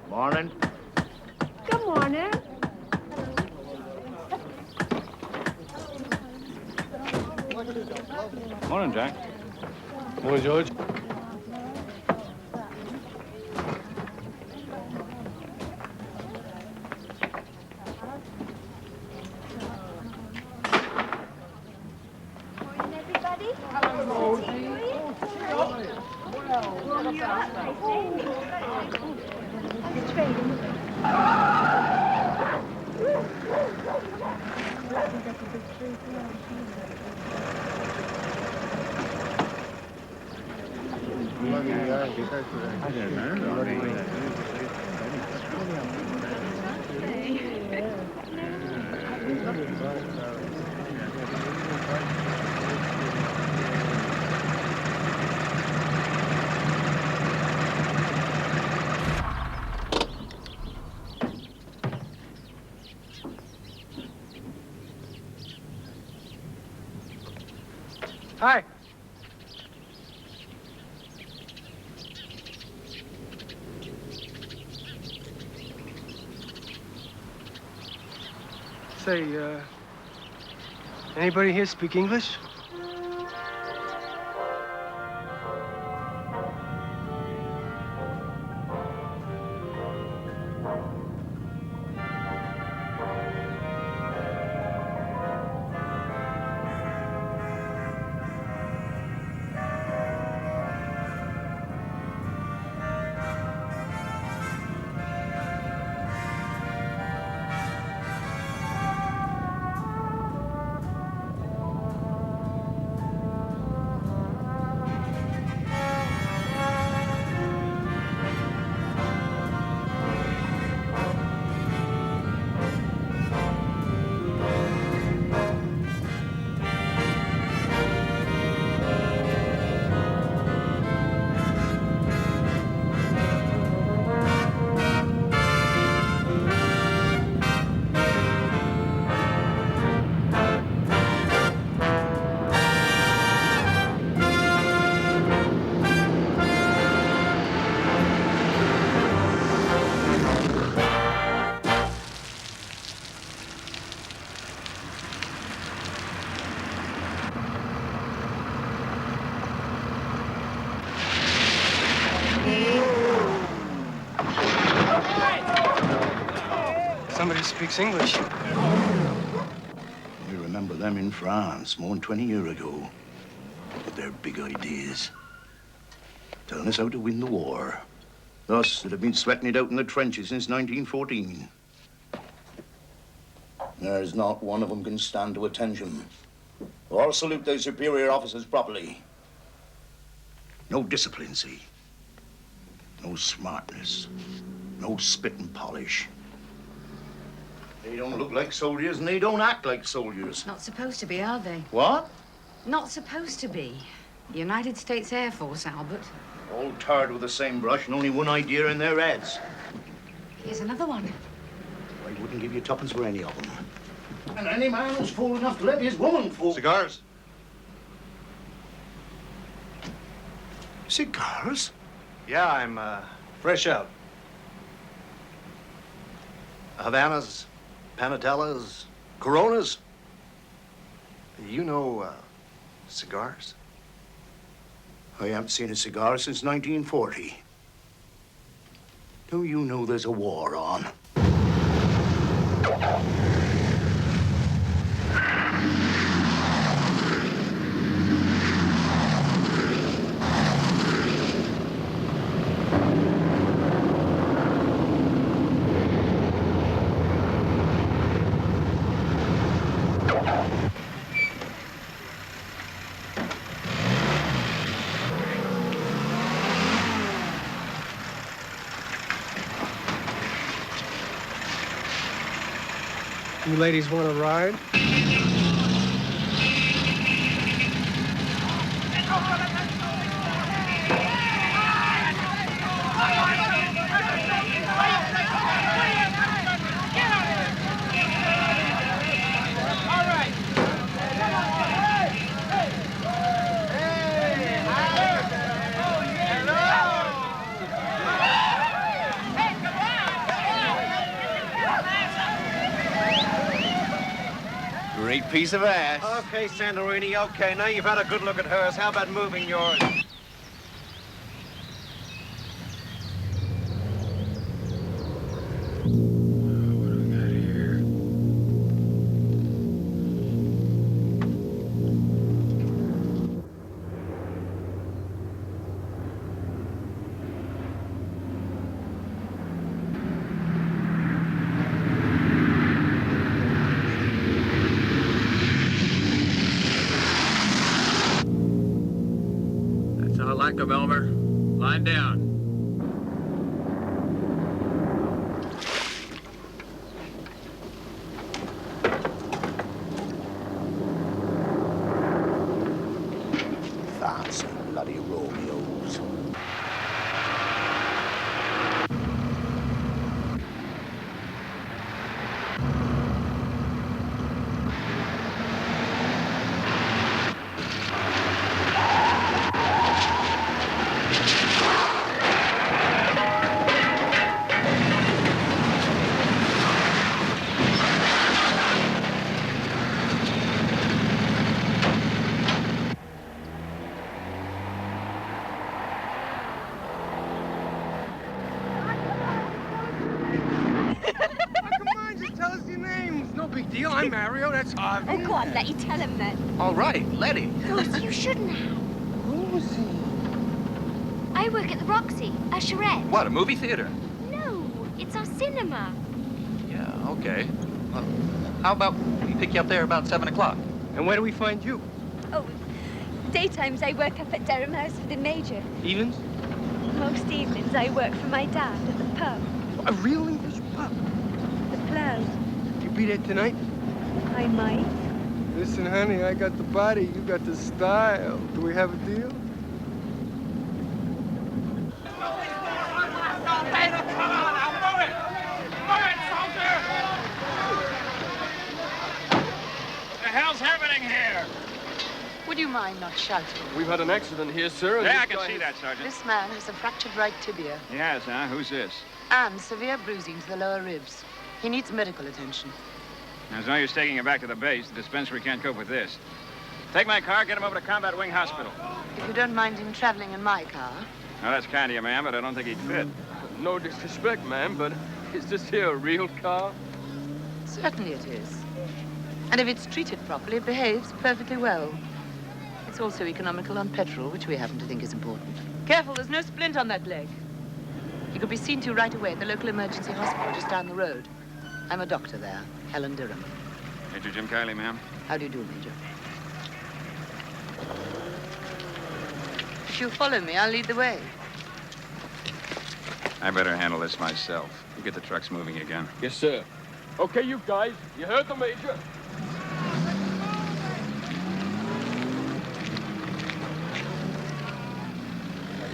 Morning. Good morning. Morning, Jack. Morning, George. Morning, everybody. Hello. Hi. Say, anybody here speak English? Somebody speaks English. We remember them in France more than 20 years ago. With their big ideas. Telling us how to win the war. Us that have been sweating it out in the trenches since 1914. There's not one of them can stand to attention. Or salute their superior officers properly. No discipline, see? No smartness. No spit and polish. They don't look like soldiers and they don't act like soldiers. Not supposed to be, are they? What? Not supposed to be. The United States Air Force, Albert. All tarred with the same brush and only one idea in their heads. Here's another one. I wouldn't give you tuppence for any of them. And any man who's fool enough to let his woman fool... Cigars? Cigars? Yeah, I'm, fresh out. Havanas, Panatellas, Coronas. You know, cigars? I haven't seen a cigar since 1940. Do you know there's a war on? You ladies want to ride? piece of ass. Okay, Santorini, okay. Now you've had a good look at hers. How about moving yours? That's how I like them, Elmer. Line down. Fancy bloody Romeos. Come on, just tell us your names. No big deal. I'm Mario. That's Harvey. Oh, go on, Letty, tell him then. All right, Letty. Rosie, you shouldn't have. Rosie. I work at the Roxy, a charrette. What, a movie theater? No, it's our cinema. Yeah, okay. Well, how about we pick you up there about 7 o'clock? And where do we find you? Oh, daytimes I work up at Durham House for the Major. Evans? Most evenings I work for my dad at the pub, A real English pub. the Plough. You be there tonight? I might. Listen, honey, I got the body, you got the style. Do we have a deal? The hell's happening here? Would you mind not shouting? We've had an accident here, sir. Yeah, I can see that, Sergeant. This man has a fractured right tibia Yes, huh? Who's this? and severe bruising to the lower ribs. He needs medical attention. There's no use taking him back to the base. The dispensary can't cope with this. Take my car, get him over to Combat Wing Hospital. If you don't mind him traveling in my car. Now, that's kind of you, ma'am, but I don't think he'd fit. No disrespect, ma'am, but is this here a real car? Certainly it is. And if it's treated properly, it behaves perfectly well. It's also economical on petrol, which we happen to think is important. Careful, there's no splint on that leg. He could be seen to right away at the local emergency hospital just down the road. I'm a doctor there, Helen Durham. Major Jim Kiley, ma'am. How do you do, Major? If you'll follow me, I'll lead the way. I better handle this myself. You get the trucks moving again. Yes, sir. Okay, you guys, you heard the Major.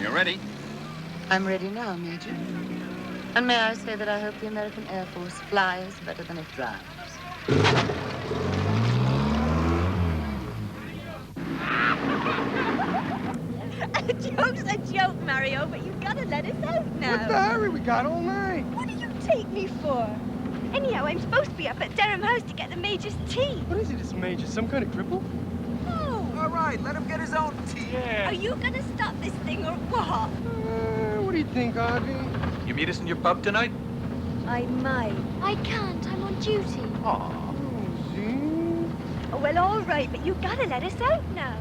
You ready? I'm ready now, Major. And may I say that I hope the American Air Force flies better than it drives. A joke's a joke, Mario, but you've got to let us out now. What the hurry? We got all night. What do you take me for? Anyhow, I'm supposed to be up at Durham House to get the Major's tea. What is it, this Major? Some kind of cripple? No. All right, let him get his own tea. Are you going to stop this thing or what? What do you think, Harvey? You meet us in your pub tonight? I might. I can't. I'm on duty. Aw. Rosie? Oh, well, all right, but you got to let us out now.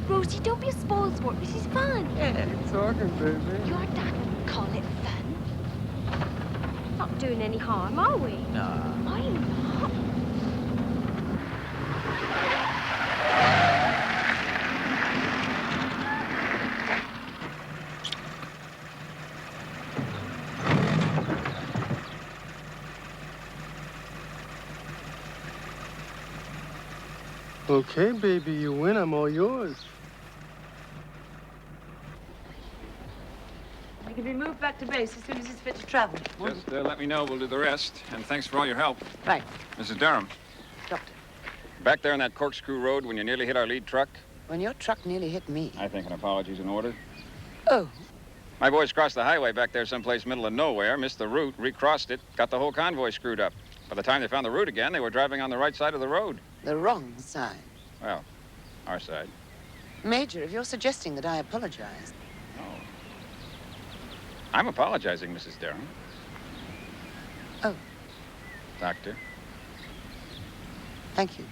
Rosie, don't be a spoilsport. This is fun. Yeah, you're talking, baby. Your dad wouldn't call it fun. Not doing any harm, are we? Nah. I'm not. Okay, baby, you win. I'm all yours. He can be moved back to base as soon as he's fit to travel. Just let me know. We'll do the rest. And thanks for all your help. Right, Mrs. Durham, Doctor. back there on that corkscrew road when you nearly hit our lead truck, When your truck nearly hit me. I think an apology's in order. Oh, My boys crossed the highway back there someplace middle of nowhere, missed the route, recrossed it, got the whole convoy screwed up. By the time they found the route again, they were driving on the right side of the road. The wrong side. Well, our side. Major, if you're suggesting that I apologize... No. I'm apologizing, Mrs. Durham. Oh, Doctor. thank you.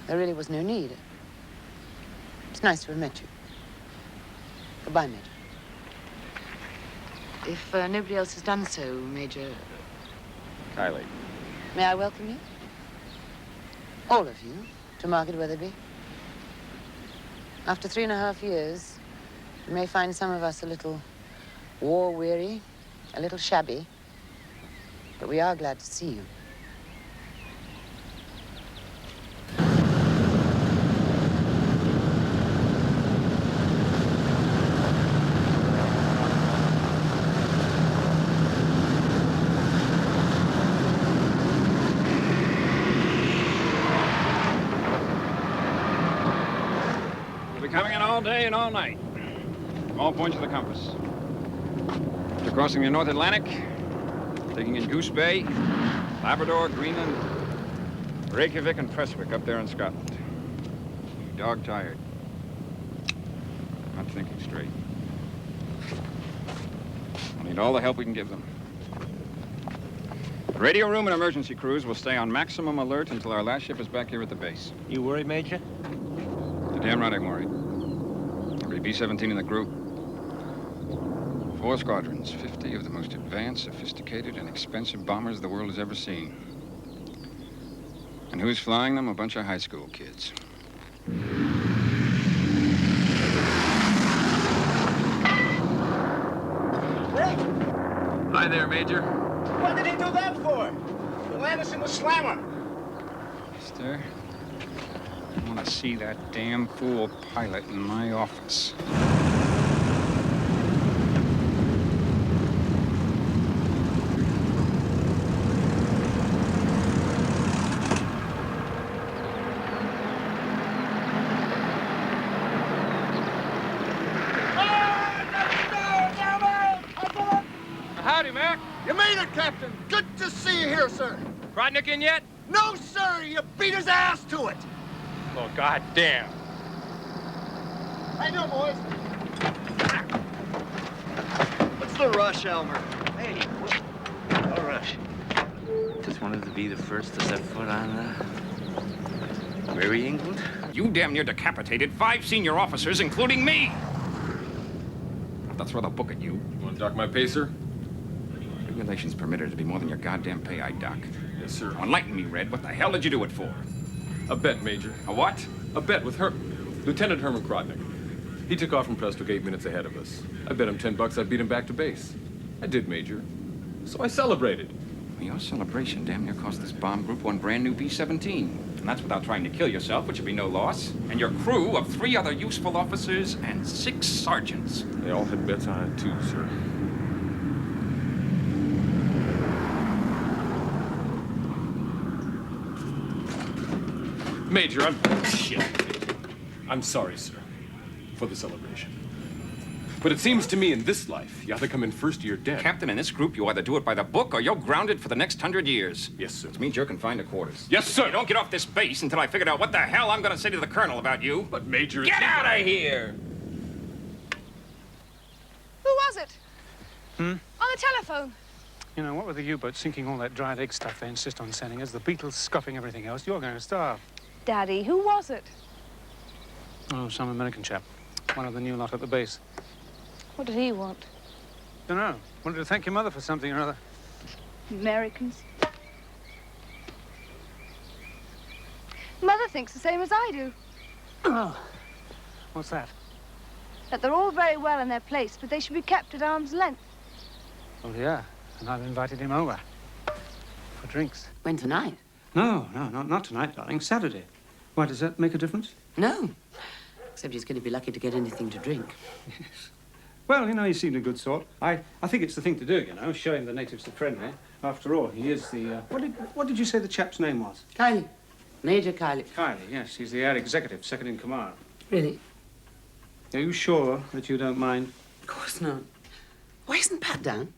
There really was no need. It's nice to have met you. Goodbye, Major. If nobody else has done so, Major, Kylie. may I welcome you? All of you, to Market Weatherby. After 3.5 years, you may find some of us a little war-weary, a little shabby, but we are glad to see you. We'll be coming in all day and all night. All points of the compass. After crossing the North Atlantic, taking in Goose Bay, Labrador, Greenland, Reykjavik, and Prestwick up there in Scotland. Dog-tired. Not thinking straight. We'll need all the help we can give them. Radio room and emergency crews will stay on maximum alert until our last ship is back here at the base. You worried, Major? You're damn right I'm worried. Every B-17 in the group. 4 squadrons, 50 of the most advanced, sophisticated, and expensive bombers the world has ever seen. And who's flying them? A bunch of high school kids. Hi there, Major. What did he do that for? To land us in the slammer. Mister, I want to see that damn fool pilot in my office. Howdy, Mac. You made it, Captain. Good to see you here, sir. Krotnick in yet? No, sir. You beat his ass to it. Oh, goddamn. How you doing, boys? What's the rush, Elmer? Hey, what a rush. Just wanted to be the first to set foot on, Mary England? You damn near decapitated 5 senior officers, including me! I'll have to throw the book at you. You want to dock my pacer? Regulations permit it to be more than your goddamn pay, I dock. Yes, sir. Now, enlighten me, Red. What the hell did you do it for? A bet, Major. A what? A bet with Lieutenant Herman Krotnick. He took off from Prestwick 8 minutes ahead of us. I bet him $10 I'd beat him back to base. I did, Major. So I celebrated. Well, your celebration damn near cost this bomb group 1 brand new B-17. And that's without trying to kill yourself, which would be no loss. And your crew of 3 other useful officers and 6 sergeants. They all had bets on it, too, sir. Major, I'm sorry, sir, for the celebration. But it seems to me in this life, you either come in first or you're dead. Captain, in this group, you either do it by the book or you're grounded for the next 100 years. Yes, sir. Which means you're confined to quarters. Yes, sir. You don't get off this base until I figured out what the hell I'm going to say to the colonel about you. But, Major... Get out of here! Who was it? Hmm? On the telephone. You know, what with the U-boat sinking all that dried egg stuff they insist on sending us, the Beatles scoffing everything else, you're going to starve. Daddy, who was it? Oh, some American chap. One of the new lot at the base. What did he want? Dunno. Wanted to thank your mother for something or other. Americans. Mother thinks the same as I do. Oh. What's that? That they're all very well in their place, but they should be kept at arm's length. Oh, yeah. And I've invited him over. For drinks. When tonight? No, not tonight, darling. Saturday. Why, does that make a difference? No. Except he's going to be lucky to get anything to drink. Yes. Well, you know, he seemed a good sort. I think it's the thing to do, you know, showing the natives the friendly. After all, he is the, what did you say the chap's name was? Kylie. Major Kylie. Kylie, yes. He's the air executive, second in command. Really? Are you sure that you don't mind? Of course not. Why isn't Pat down?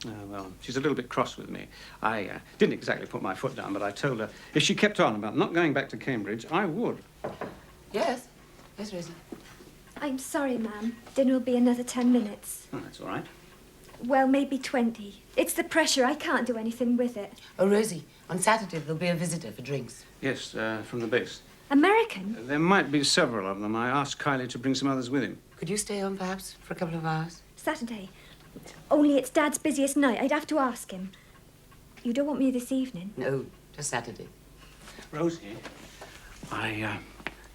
Oh, well, she's a little bit cross with me. I didn't exactly put my foot down, but I told her if she kept on about not going back to Cambridge, I would. Yes? Yes, Rosie. I'm sorry, ma'am. Dinner will be another 10 minutes. Oh, that's all right. Well, maybe 20. It's the pressure. I can't do anything with it. Oh, Rosie, on Saturday there'll be a visitor for drinks. Yes, from the base. American? There might be several of them. I asked Kylie to bring some others with him. Could you stay on, perhaps, for a couple of hours? Saturday. Only it's Dad's busiest night. I'd have to ask him. You don't want me this evening? No, just Saturday. Rosie, I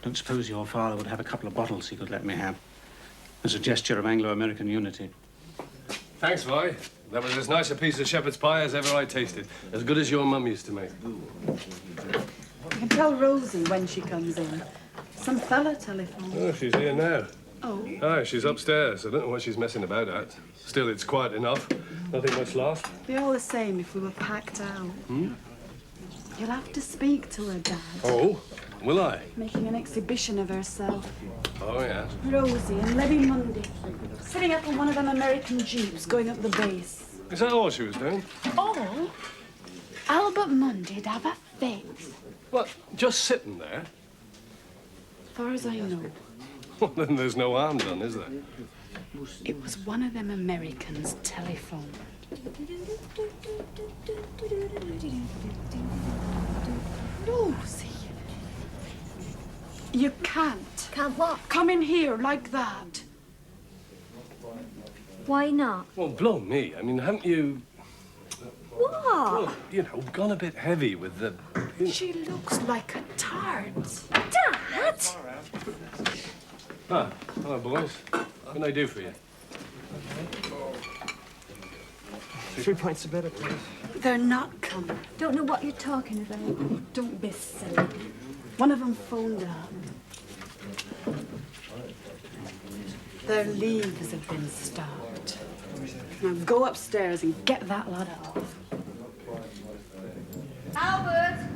don't suppose your father would have a couple of bottles he could let me have as a gesture of Anglo-American unity. Thanks, Vi. That was as nice a piece of shepherd's pie as ever I tasted. As good as your mum used to make. You can tell Rosie when she comes in. Some fella telephoned. Oh, she's here now. Oh. Aye, she's upstairs. I don't know what she's messing about at. Still, it's quiet enough. Nothing much lost. Be all the same if we were packed out. You'll have to speak to her, Dad. Oh, will I? Making an exhibition of herself. Oh, yeah. Rosie and Levy Mundy. Sitting up on one of them American jeeps going up the base. Is that all she was doing? Oh, Albert Mundy'd have a fit. What, just sitting there? As far as I know. Well, then there's no harm done, is there? It was one of them Americans telephoned. Rosie. You can't. Can't what? Come in here like that. Why not? Well, blow me. I mean, haven't you... What? Well, you know, gone a bit heavy with the... She looks like a tart. Dad? Ah, hello, boys. What can I do for you? 3 pints of better, please. They're not coming. Don't know what you're talking about. Don't be silly. One of them phoned up. Their leaves have been stopped. Now go upstairs and get that lot off. Albert!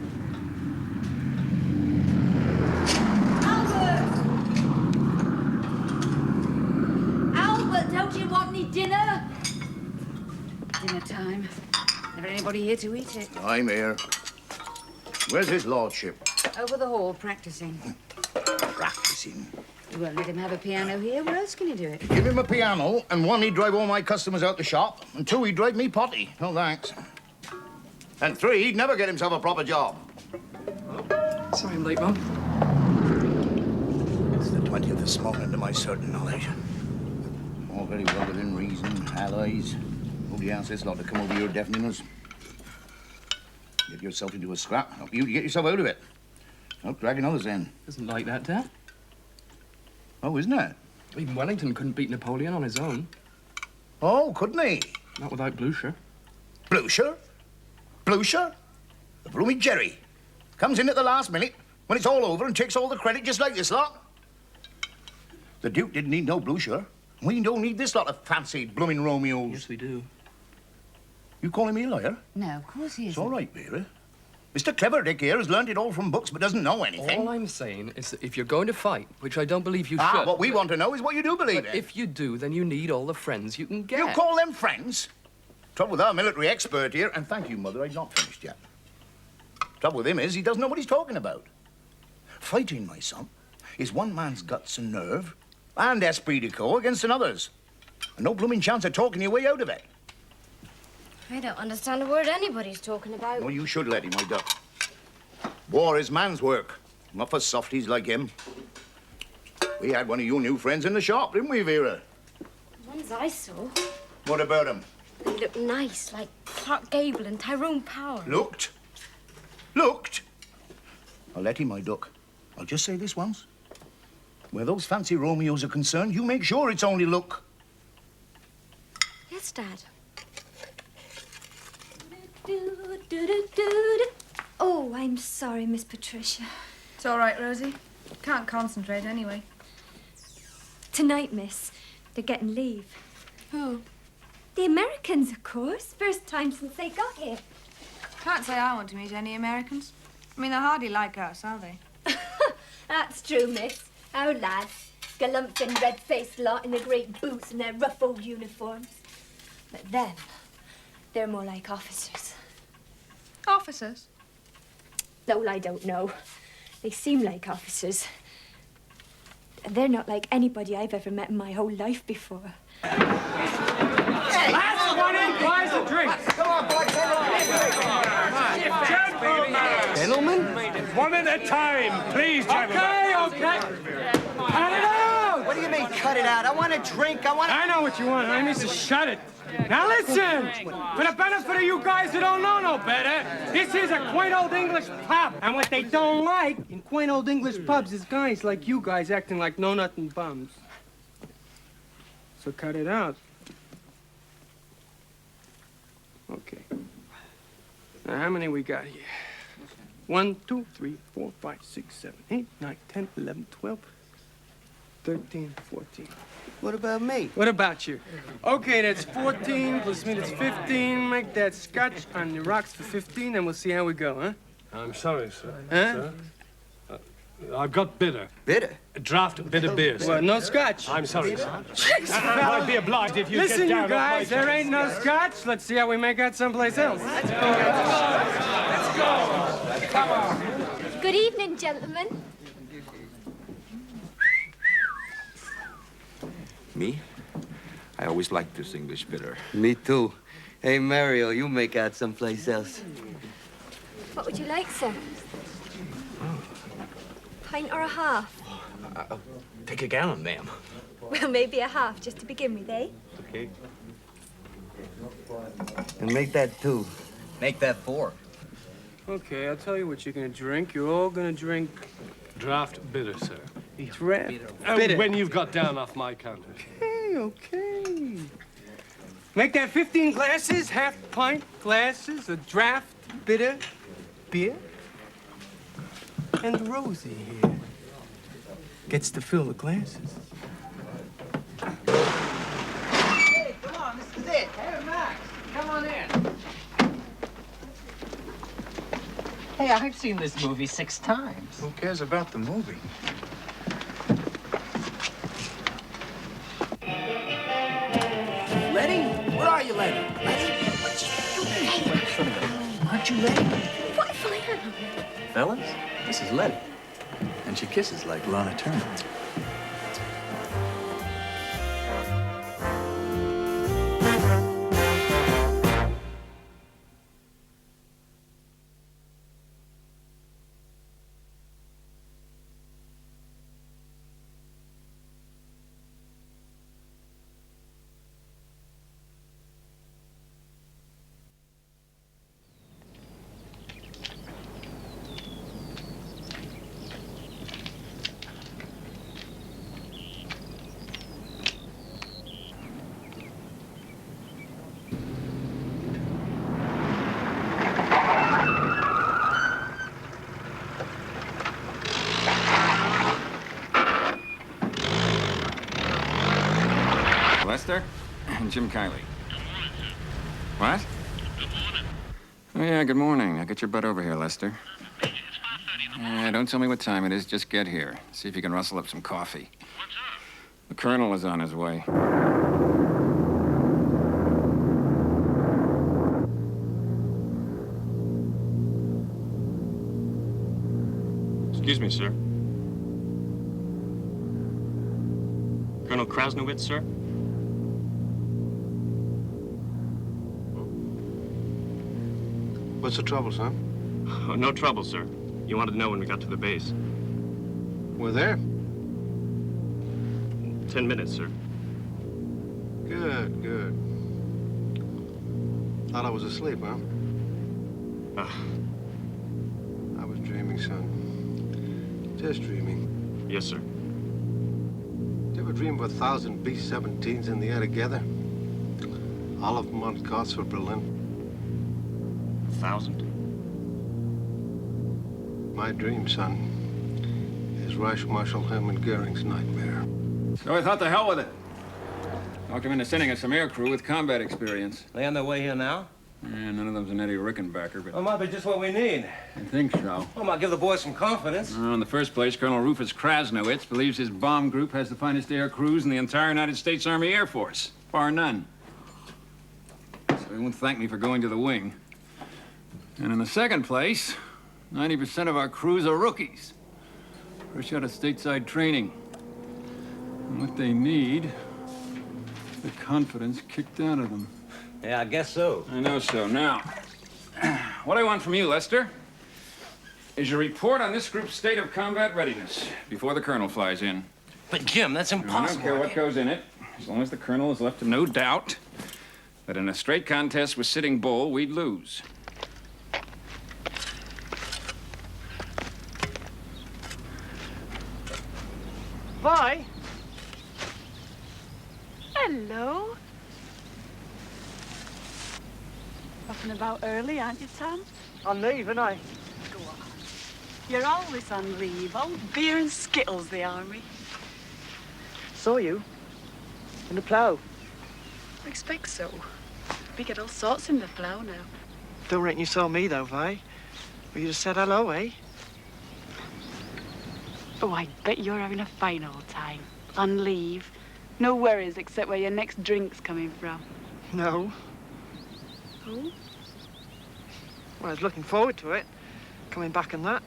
Albert! Albert, don't you want any dinner? Dinner time. Never anybody here to eat it. I'm here. Where's his lordship? Over the hall, practicing. Practicing. You won't let him have a piano here. Where else can you do it? Give him a piano, and one, he'd drive all my customers out the shop, and two, he'd drive me potty. No thanks. And three, he'd never get himself a proper job. Sorry I'm late, Mum. It's the 20th this morning, to my certain knowledge. All very well within reason, allies. Nobody asked this lot to come over here deafening us. Get yourself into a scrap, help you to get yourself out of it. Not dragging others in. Isn't like that, Dad. Oh, isn't it? Even Wellington couldn't beat Napoleon on his own. Oh, couldn't he? Not without Blucher. Blucher? Blucher? The blooming Jerry. Comes in at the last minute, when it's all over, and takes all the credit just like this lot. The Duke didn't need no Blucher. We don't need this lot of fancied blooming Romeos. Yes, we do. You calling me a liar? No, of course he It's isn't. all right, Vera. Mr. Clever Dick here has learned it all from books but doesn't know anything. All I'm saying is that if you're going to fight, which I don't believe you should... Ah, what we want to know is what you do believe But in. if you do, then you need all the friends you can get. You call them friends? Trouble with our military expert here, and thank you, Mother, I've not finished yet. Trouble with him is he doesn't know what he's talking about. Fighting, my son, is one man's guts and nerve and esprit de corps against another's. And no blooming chance of talking your way out of it. I don't understand a word anybody's talking about. Well, you should let him, my duck. War is man's work, not for softies like him. We had one of your new friends in the shop, didn't we, Vera? The ones I saw, What about him? they looked nice, like Clark Gable and Tyrone Power. Looked? Looked? I'll let him, my duck. I'll just say this once. Where those fancy Romeos are concerned, you make sure it's only look. Yes, Dad. Oh, I'm sorry, Miss Patricia. It's all right, Rosie. Can't concentrate anyway. Tonight, miss, they're getting leave. Who? The Americans, of course. First time since they got here. Can't say I want to meet any Americans. I mean, they're hardly like us, are they? That's true, miss. Our lads, galumphing, red-faced lot in their great boots and their rough old uniforms. But them, They're more like officers. Officers? Well, I don't know. They seem like officers. They're not like anybody I've ever met in my whole life before. Hey! Last one in buys a drink. Come on, boys. Gentlemen? One at a time, please, gentlemen. Okay. Cut it out! What do you mean, cut it out? I want a drink. I know what you want. I mean to shut it. Now listen! For the benefit of you guys who don't know no better, this is a quaint old English pub. And what they don't like in quaint old English pubs is guys like you guys acting like know-nothing bums. So cut it out. Okay. Now, how many we got here? 1, 2, 3, 4, 5, 6, 7, 8, 9, 10, 11, 12, 13, 14. What about me? What about you? Okay, that's 14 plus me, that's 15. Make that scotch on the rocks for 15, and we'll see how we go, huh? I'm sorry, sir. Huh? Sir? I've got bitter. Bitter? A draft bitter beer, sir. Well, no scotch. I'm sorry, sir. I'd be obliged if you Listen, get down you guys, there ain't no scotch. Let's see how we make out someplace else. Let's go. Let's go. Come on. Good evening, gentlemen. Me? I always liked this English bitter. Me too. Hey, Mario, you make out someplace else. What would you like, sir? Pint or a half? Take a gallon, ma'am. Well, maybe a half, just to begin with, eh? Okay. And make that 2. Make that 4. Okay, I'll tell you what you're gonna drink. You're all gonna drink Draft bitter, sir. draft bitter. When you've got down off my counter. Okay. Make that 15 glasses, half pint glasses, a draft bitter beer. And Rosie here gets to fill the glasses. Hey, come on, this is it. Hey, Max, come on in. Hey, I've seen this movie 6 times. Who cares about the movie? Letty? Where are you, Letty? Letty? What you doing? Aren't you Letty? What fire? Fellas, this is Letty. And she kisses like Lana Turner. Lester and Jim Kiley. What? Oh, yeah, good morning. Now get your butt over here, Lester. Yeah, don't tell me what time it is. Just get here. See if you can rustle up some coffee. What's up? The colonel is on his way. Excuse me, sir. Colonel Krasnowitz, sir? What's the trouble, son? Oh, no trouble, sir. You wanted to know when we got to the base. We're there? 10 minutes, sir. Good, good. Thought I was asleep, huh? I was dreaming, son. Just dreaming. Yes, sir. Did you ever dream of 1,000 B-17s in the air together? All of them on course for Berlin? 1,000? My dream, son, is Reich Marshal Hermann Goering's nightmare. So I thought the hell with it. Talked him into sending us some air crew with combat experience. They on their way here now? Yeah, none of them's an Eddie Rickenbacker, but... Well, might be just what we need. I think so. Well, might give the boys some confidence. In the first place, Colonel Rufus Krasnowitz believes his bomb group has the finest air crews in the entire United States Army Air Force, bar none. so he won't thank me for going to the wing. And in the second place, 90% of our crews are rookies. Fresh out of stateside training. And what they need, the confidence kicked out of them. Yeah, I guess so. I know so. Now, what I want from you, Lester, is your report on this group's state of combat readiness before the colonel flies in. But, Jim, that's impossible. I don't care what goes in it, as long as the colonel is left to no doubt that in a straight contest with Sitting Bull, we'd lose. Vi? Hello. Up and about early, aren't you, Tom? On leave, ain't I? Go on. You're always on leave. Old beer and skittles, the army. Saw you. In the plough. I expect so. We get all sorts in the plough now. Don't reckon you saw me, though, Vi. Well, you just said hello, eh? Oh, I bet you're having a fine old time. On leave. No worries except where your next drink's coming from. No. Oh? Well, I was looking forward to it. Coming back and that.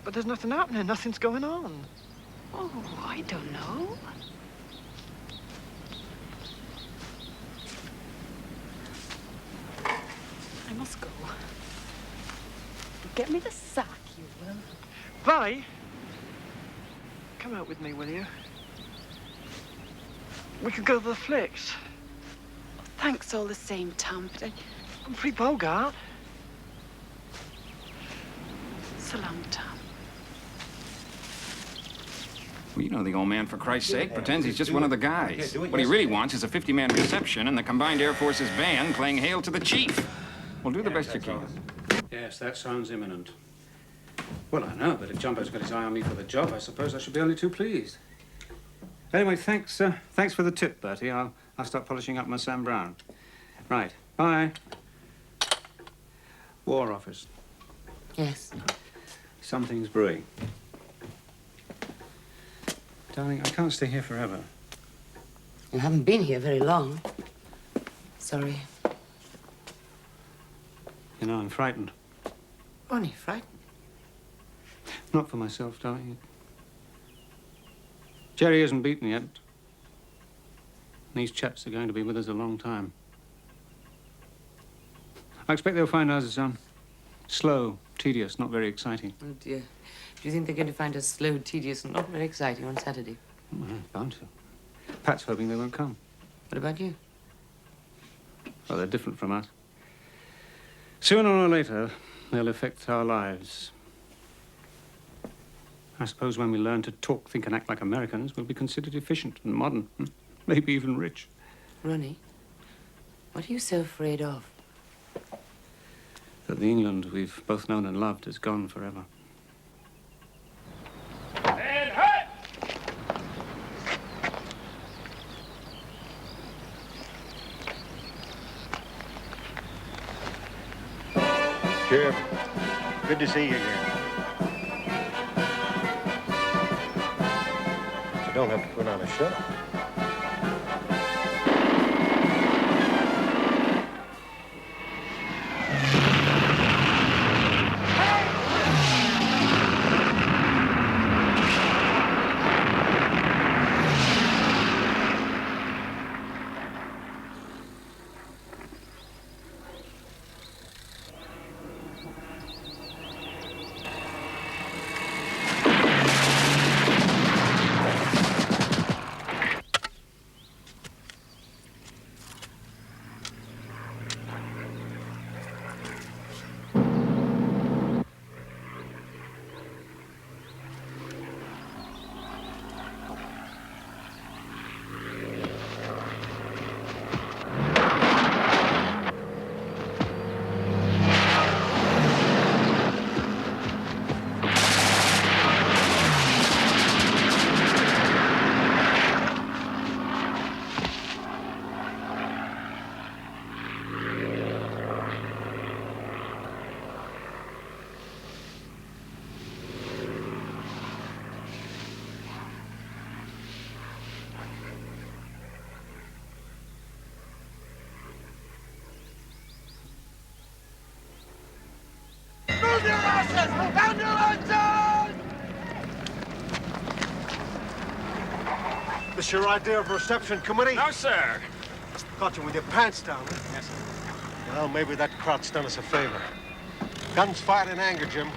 But there's nothing happening. Nothing's going on. Oh, I don't know. I must go. Get me the sack, you will. Vi? Come out with me, will you? We could go to the flicks. Oh, thanks all the same, Tom, but Humphrey Bogart. so long, Tom. Well, you know the old man, for Christ's sake, pretends he's just one of the guys. What he really wants is a 50-man reception and the Combined Air Forces band playing Hail to the Chief. Well, do the best you can. Yes, that sounds imminent. Well, I know, but if Jumbo's got his eye on me for the job, I suppose I should be only too pleased. Anyway, thanks for the tip, Bertie. I'll start polishing up my Sam Brown. Right, bye. War Office. Yes. Something's brewing. Darling, I can't stay here forever. You haven't been here very long. Sorry. You know, I'm frightened. Only frightened. Not for myself, darling. Jerry isn't beaten yet. These chaps are going to be with us a long time. I expect they'll find us slow, tedious, not very exciting. Oh, dear. Do you think they're going to find us slow, tedious, and not very exciting on Saturday? Well, bound to. Pat's hoping they won't come. What about you? Well, they're different from us. Sooner or later, they'll affect our lives. I suppose when we learn to talk, think, and act like Americans, we'll be considered efficient and modern, maybe even rich. Ronnie, what are you so afraid of? That the England we've both known and loved is gone forever. And hut! Sheriff, good to see you again. But you don't have to put on a show. This your idea of a reception committee? No, sir. Caught you with your pants down. Huh? Yes, sir. Well, maybe that crowd's done us a favor. Guns fired in anger, Jim.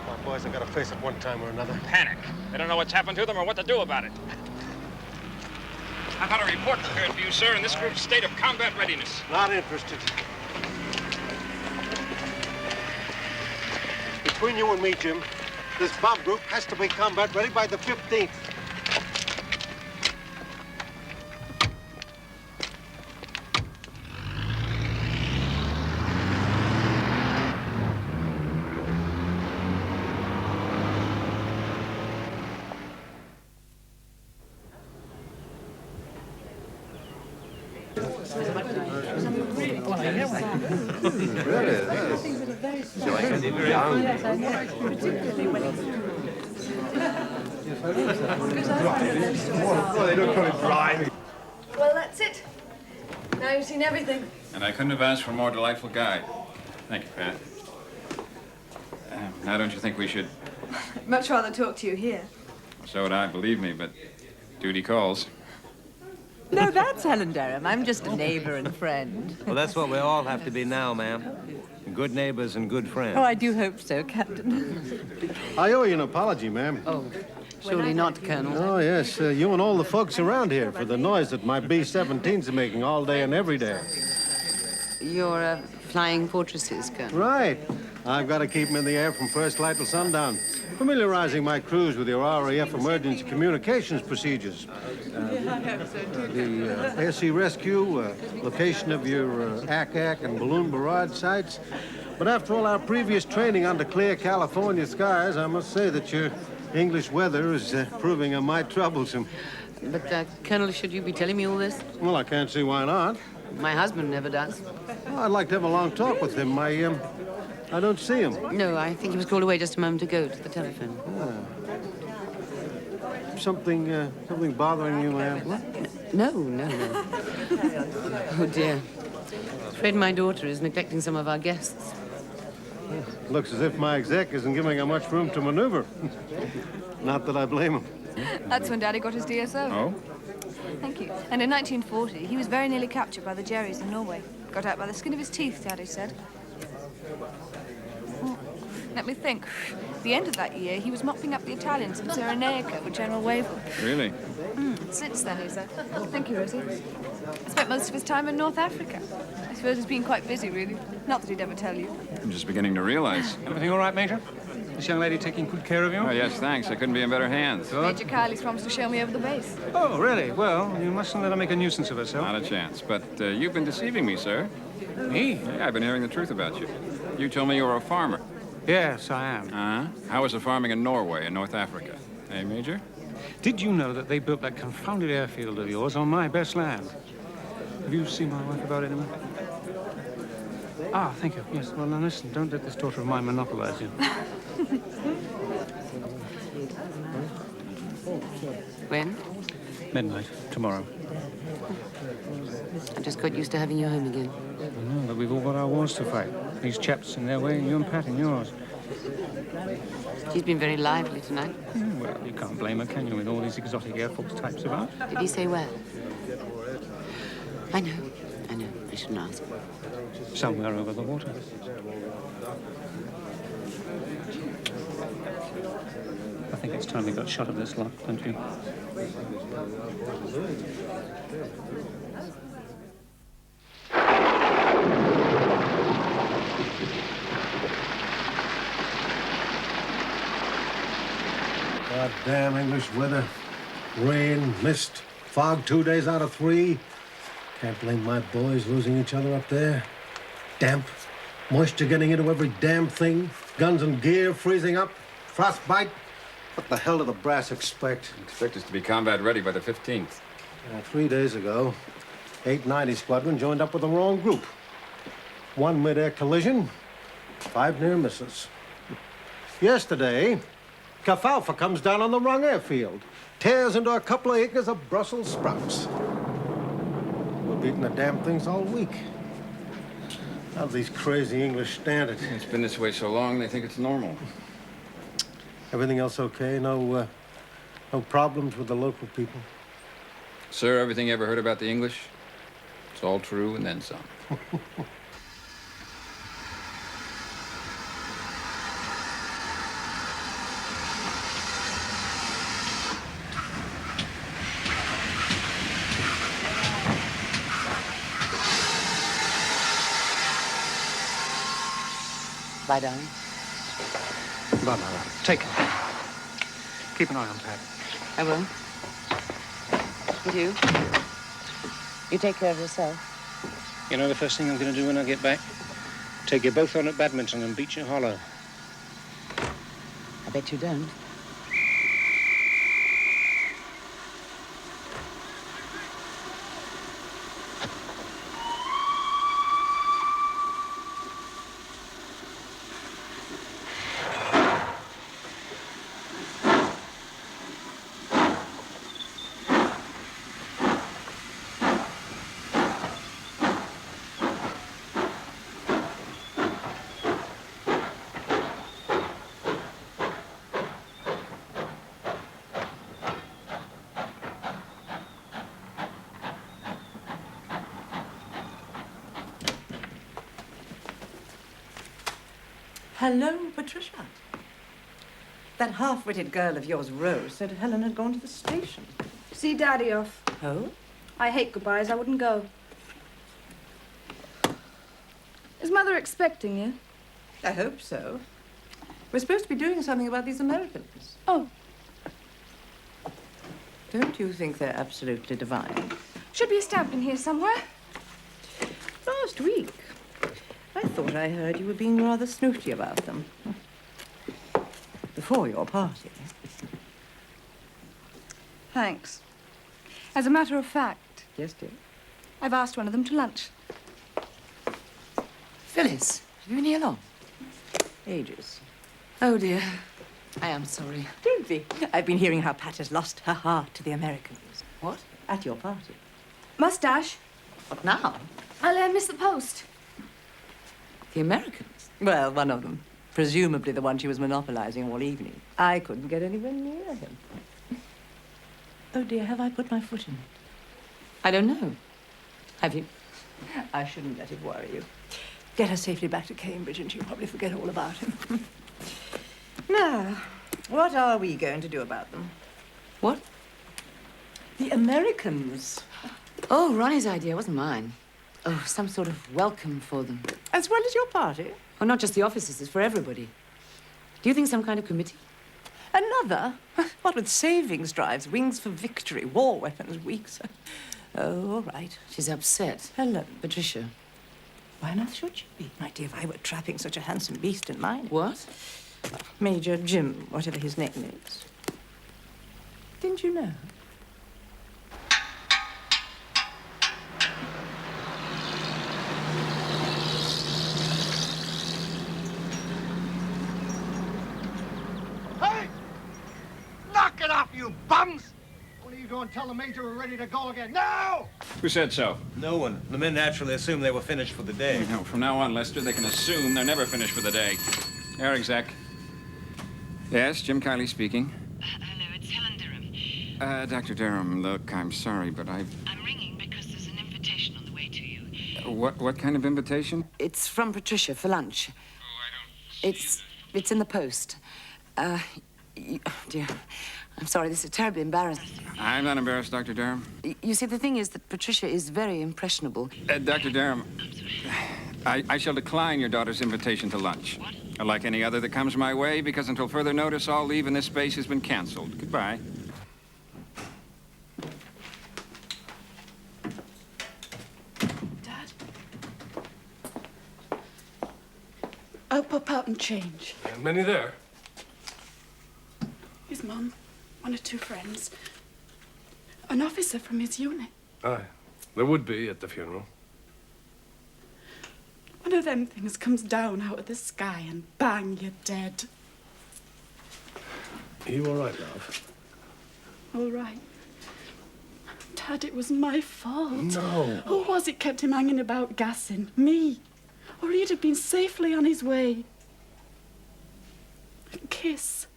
My boys have got to face it one time or another. Panic. They don't know what's happened to them or what to do about it. I've had a report prepared for you, sir, in this group's state of combat readiness. Not interested. Between you and me, Jim, this bomb group has to be combat ready by the 15th. Well, that's it. Now you've seen everything. And I couldn't have asked for a more delightful guide. Thank you, Pat. Now, don't you think we should... Much rather talk to you here. So would I, believe me, but duty calls. No, that's Helen Durham. I'm just a neighbor and friend. Well, that's what we all have to be now, ma'am. Good neighbors and good friends. Oh, I do hope so, Captain. I owe you an apology, ma'am. Oh, surely not, Colonel. Oh, yes, you and all the folks around here for the noise that my B-17s are making all day and every day. You're flying fortresses, Colonel. Right. I've got to keep them in the air from first light till sundown, familiarizing my crews with your RAF emergency communications procedures. The air sea rescue, location of your ACAC and balloon barrage sites. But after all our previous training under clear California skies, I must say that your English weather is proving a mite troublesome. But, Colonel, should you be telling me all this? Well, I can't see why not. My husband never does. Well, I'd like to have a long talk with him. I don't see him. No, I think he was called away just a moment ago to the telephone. Something bothering you, ma'am? What? No. Oh, dear. Afraid my daughter is neglecting some of our guests. Looks as if my exec isn't giving her much room to maneuver. Not that I blame him. That's when Daddy got his DSO. Oh? Thank you. And in 1940, he was very nearly captured by the Jerrys in Norway. Got out by the skin of his teeth, Daddy said. Let me think. At the end of that year, he was mopping up the Italians in Cyrenaica with General Wavell. Really? Since then, he said. Thank you, Rosie. Spent most of his time in North Africa. I suppose he's been quite busy, really. Not that he'd ever tell you. I'm just beginning to realize. Everything all right, Major? This young lady taking good care of you? Oh, yes, thanks. I couldn't be in better hands. Major Kylie's promised to show me over the base. Oh, really? Well, you mustn't let her make a nuisance of herself. Not a chance. But you've been deceiving me, sir. Me? Yeah, I've been hearing the truth about you. You told me you were a farmer. Yes, I am. How was the farming in Norway and North Africa? Eh, Major? Did you know that they built that confounded airfield of yours on my best land? Have you seen my wife about it anyway? Ah, thank you. Yes, well, now listen, don't let this daughter of mine monopolize you. When? Midnight, tomorrow. I just got used to having you home again. I know, but we've all got our wars to fight. These chaps in their way, and you and Pat in yours. She's been very lively tonight. Well, you can't blame her, can you, with all these exotic Air Force types about? Did he say where? I know. I shouldn't ask. Somewhere over the water. I think it's time we got shot of this lot, don't you? Goddamn English weather. Rain, mist, fog 2 days out of 3. Can't blame my boys losing each other up there. Damp, moisture getting into every damn thing, guns and gear freezing up, frostbite. What the hell do the brass expect? Expect us to be combat ready by the 15th. 3 days ago, 890 Squadron joined up with the wrong group. 1 mid-air collision, 5 near misses. Yesterday, Kafalfa comes down on the wrong airfield, tears into a couple of acres of Brussels sprouts. We're beating the damn things all week. How do these crazy English stand it? It's been this way so long, they think it's normal. Everything else okay? No problems with the local people? Sir, everything you ever heard about the English? It's all true and then some. Bye, darling. Bye, Mother. Take care. Keep an eye on Pat. I will. And you? You take care of yourself. You know the first thing I'm going to do when I get back? Take you both on at badminton and beat you hollow. I bet you don't. Hello, Patricia. That half-witted girl of yours, Rose, said Helen had gone to the station. See Daddy off. Oh? I hate goodbyes. I wouldn't go. Is Mother expecting you? I hope so. We're supposed to be doing something about these Americans. Oh. Don't you think they're absolutely divine? Should be a stamp in here somewhere. Last week, I thought I heard you were being rather snooty about them. Before your party. Thanks. As a matter of fact, Yes, dear. I've asked one of them to lunch. Phyllis, have you been here long? Ages. Oh, dear. I am sorry. Don't be. I've been hearing how Pat has lost her heart to the Americans. What? At your party. Mustache. What now? I'll miss the post. The Americans? Well, one of them. Presumably the one she was monopolizing all evening. I couldn't get anywhere near him. Oh, dear, have I put my foot in it? I don't know. Have you? I shouldn't let it worry you. Get her safely back to Cambridge and she'll probably forget all about him. Now, what are we going to do about them? What? The Americans. Oh, Ronnie's idea, wasn't mine. Oh, some sort of welcome for them. As well as your party? Oh, not just the officers, it's for everybody. Do you think some kind of committee? Another? What with savings drives, wings for victory, war weapons, weeks. Oh, all right. She's upset. Hello. Patricia. Why on earth should she be? My dear, if I were trapping such a handsome beast in mine. What? Major Jim, whatever his name is. Didn't you know? Hey! Knock it off, you bums! When are you going to tell the major we're ready to go again? Now! Who said so? No one. The men naturally assumed they were finished for the day. No, from now on, Lester, they can assume they're never finished for the day. Air exec. Yes, Jim Kiley speaking. Hello, it's Helen Durham. Dr. Durham, look, I'm sorry, but I'm ringing because there's an invitation on the way to you. What kind of invitation? It's from Patricia for lunch. Oh, I don't... It's in the post. Oh, dear. I'm sorry, this is terribly embarrassing. I'm not embarrassed, Dr. Durham. You see, the thing is that Patricia is very impressionable. Dr. Durham, I shall decline your daughter's invitation to lunch. What? Like any other that comes my way, because until further notice, all leave in this space has been canceled. Goodbye. Dad? I'll pop out and change. Many there? His mum, one or two friends, an officer from his unit. Aye. There would be at the funeral. One of them things comes down out of the sky and bang, you're dead. Are you all right, love? All right. Dad, it was my fault. No. Who was it kept him hanging about gassing? Me. or he'd have been safely on his way. A kiss.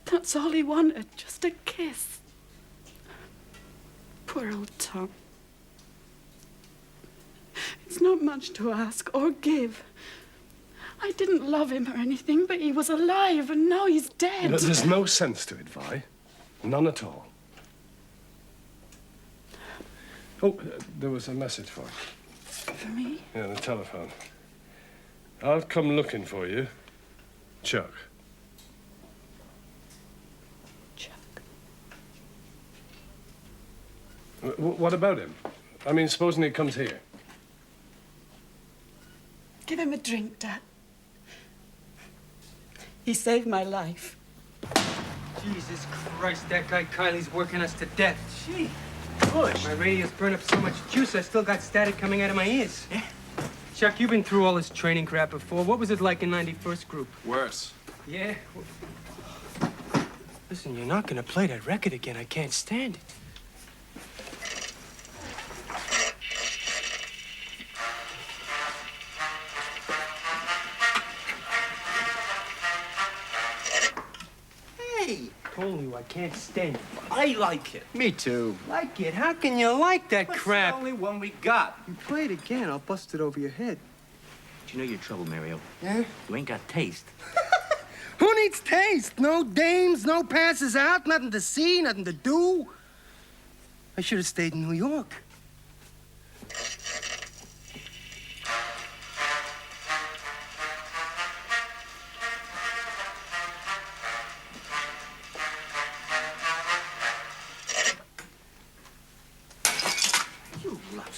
That's all he wanted, just a kiss. Poor old Tom. It's not much to ask or give. I didn't love him or anything, but he was alive, and now he's dead. But there's no sense to it, Vi. None at all. Oh, there was a message for you. For me? Yeah, the telephone. I'll come looking for you. Chuck. What about him? I mean, supposing he comes here. Give him a drink, Dad. He saved my life. Jesus Christ, that guy Kylie's working us to death. Gee, push. My radio's burned up so much juice, I still got static coming out of my ears. Yeah. Chuck, you've been through all this training crap before. What was it like in 91st Group? Worse. Yeah? Listen, you're not gonna play that record again. I can't stand it. Told you I can't stand it. I like it. Me too. Like it? How can you like that crap? The only one we got. You play it again, I'll bust it over your head. Do you know your trouble, Mario? Yeah? You ain't got taste. Who needs taste? No dames, no passes out, nothing to see, nothing to do. I should have stayed in New York.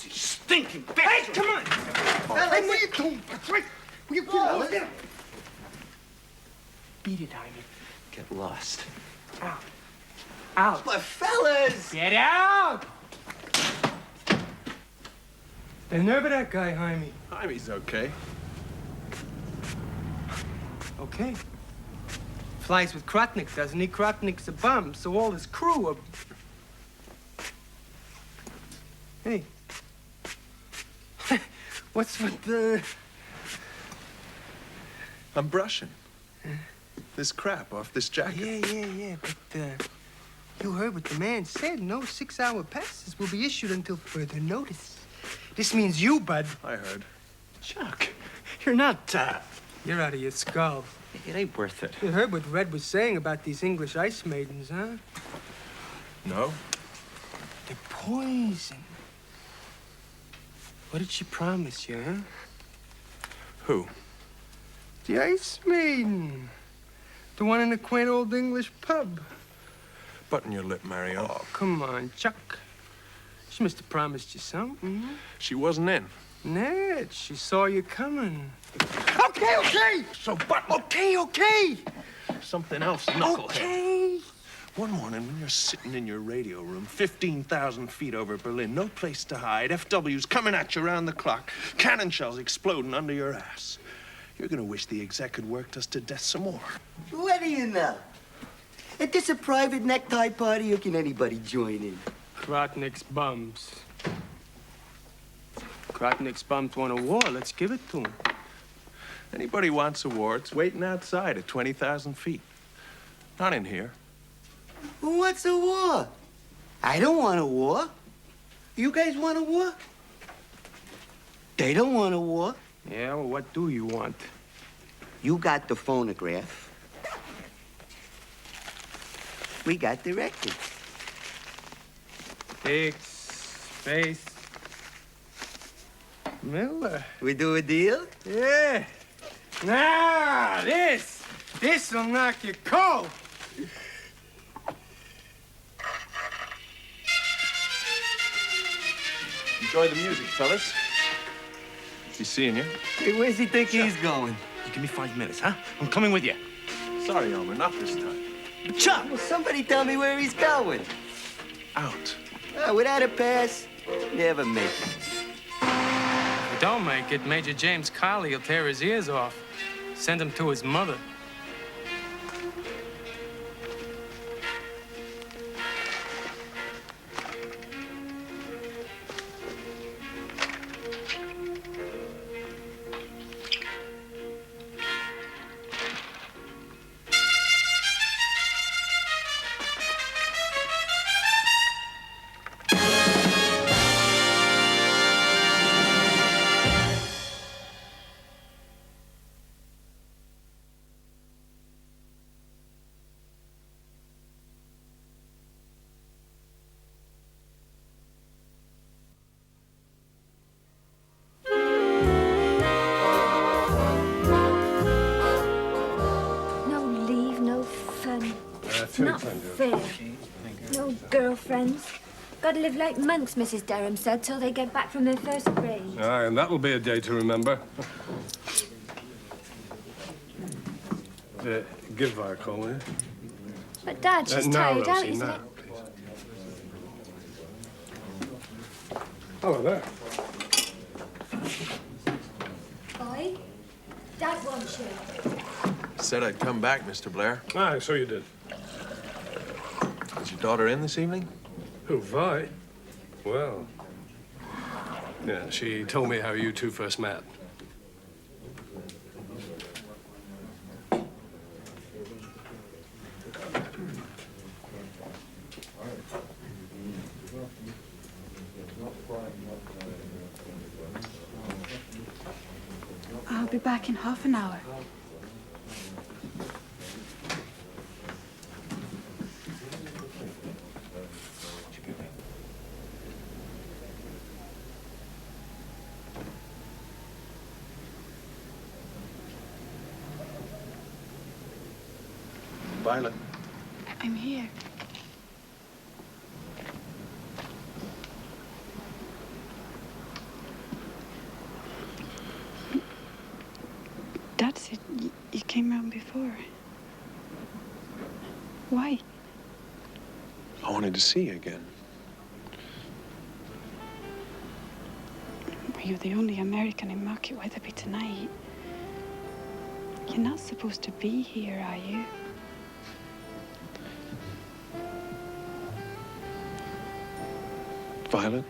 Stinking bitch! Hey, come on! Hey, what are you doing? That's right. Beat it, Jaime. Get lost. Out. Out. But fellas! Get out! The nerve of that guy, Jaime. Jaime's okay. Okay. Flies with Krotnik, doesn't he? Krotnik's a bum, so all his crew are... Hey. What's with the... I'm brushing this crap off this jacket. Yeah. But, you heard what the man said. No 6-hour passes will be issued until further notice. This means you, bud. I heard. Chuck, you're not, You're out of your skull. It ain't worth it. You heard what Red was saying about these English ice maidens, huh? No. They're poison. What did she promise you, huh? Who? The ice maiden. The one in the quaint old English pub. Button your lip, Mario. Oh, come on, Chuck. She must have promised you something. She wasn't in. Ned, she saw you coming. Okay. So, Button. Okay. Something else, knucklehead. Okay. One morning when you're sitting in your radio room, 15,000 feet over Berlin, no place to hide, FW's coming at you around the clock, cannon shells exploding under your ass. You're gonna wish the exec had worked us to death some more. What do you know? Is this a private necktie party or can anybody join in? Krotnik's bums. Krotnik's bums want a war. Let's give it to him. Anybody wants a war, it's waiting outside at 20,000 feet. Not in here. Who wants a war? I don't want a war. You guys want a war? They don't want a war. Yeah, well, what do you want? You got the phonograph. We got the records. Hicks, Space, Miller. We do a deal? Yeah. Now, this'll knock you cold. Enjoy the music, fellas. He's seeing you. Hey, where's he think he's going? You give me 5 minutes, huh? I'm coming with you. Sorry, Elmer, not this time. Chuck! Well, somebody tell me where he's going. Out. Without a pass, never make it. If you don't make it, Major James Colley will tear his ears off. Send him to his mother. girlfriends. Gotta live like monks, Mrs. Derham said, till they get back from their first grade. Aye, and that'll be a day to remember. Give Vi a call, will you? But, Dad, she's now, tired out, Rosie, isn't now, it? please. Hello there. Boy, Dad wants you. Said I'd come back, Mr. Blair. Aye, so you did. Is your daughter in this evening? Who, Vi? Well, yeah, she told me how you two first met. I'll be back in half an hour. Violet. I'm here. Dad said you came round before. Why? I wanted to see you again. You're the only American in Market Weatherby tonight. You're not supposed to be here, are you? Violet?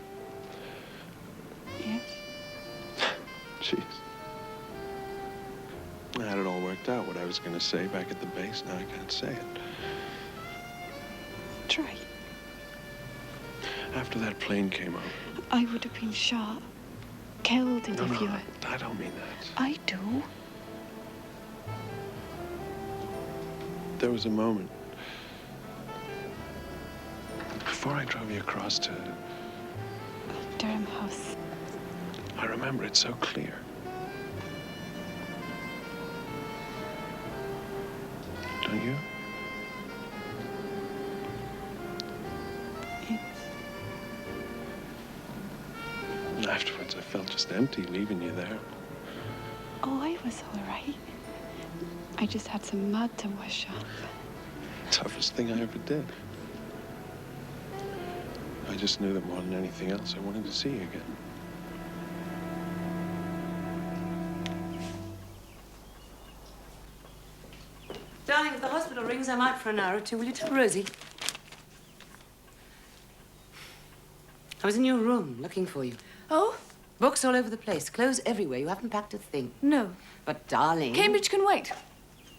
Yes? Jeez. I had it all worked out, what I was going to say back at the base. Now I can't say it. Try. After that plane came out. I would have been shot, killed if you were... I don't mean that. I do. There was a moment before I drove you across to Durham House. I remember it so clear. Don't you? Yes. And afterwards, I felt just empty leaving you there. Oh, I was all right. I just had some mud to wash off. Toughest thing I ever did. I just knew that more than anything else, I wanted to see you again. Darling, if the hospital rings, I'm out for an hour or two. Will you tell Rosie? I was in your room looking for you. Oh? Books all over the place, clothes everywhere. You haven't packed a thing. No. But, darling... Cambridge can wait.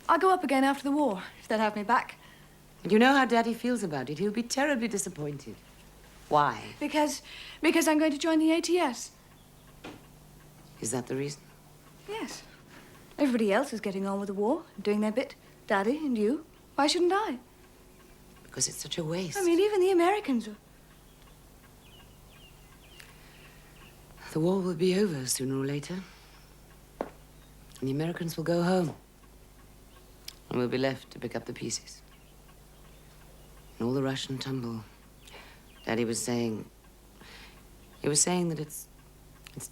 I'll go up again after the war, if they'll have me back. You know how Daddy feels about it. He'll be terribly disappointed. Why? Because I'm going to join the ATS. Is that the reason? Yes. Everybody else is getting on with the war, doing their bit. Daddy and you. Why shouldn't I? Because it's such a waste. I mean, even the Americans are... The war will be over sooner or later. And the Americans will go home. And we'll be left to pick up the pieces. And all the rush and tumble. Daddy was saying... He was saying that it's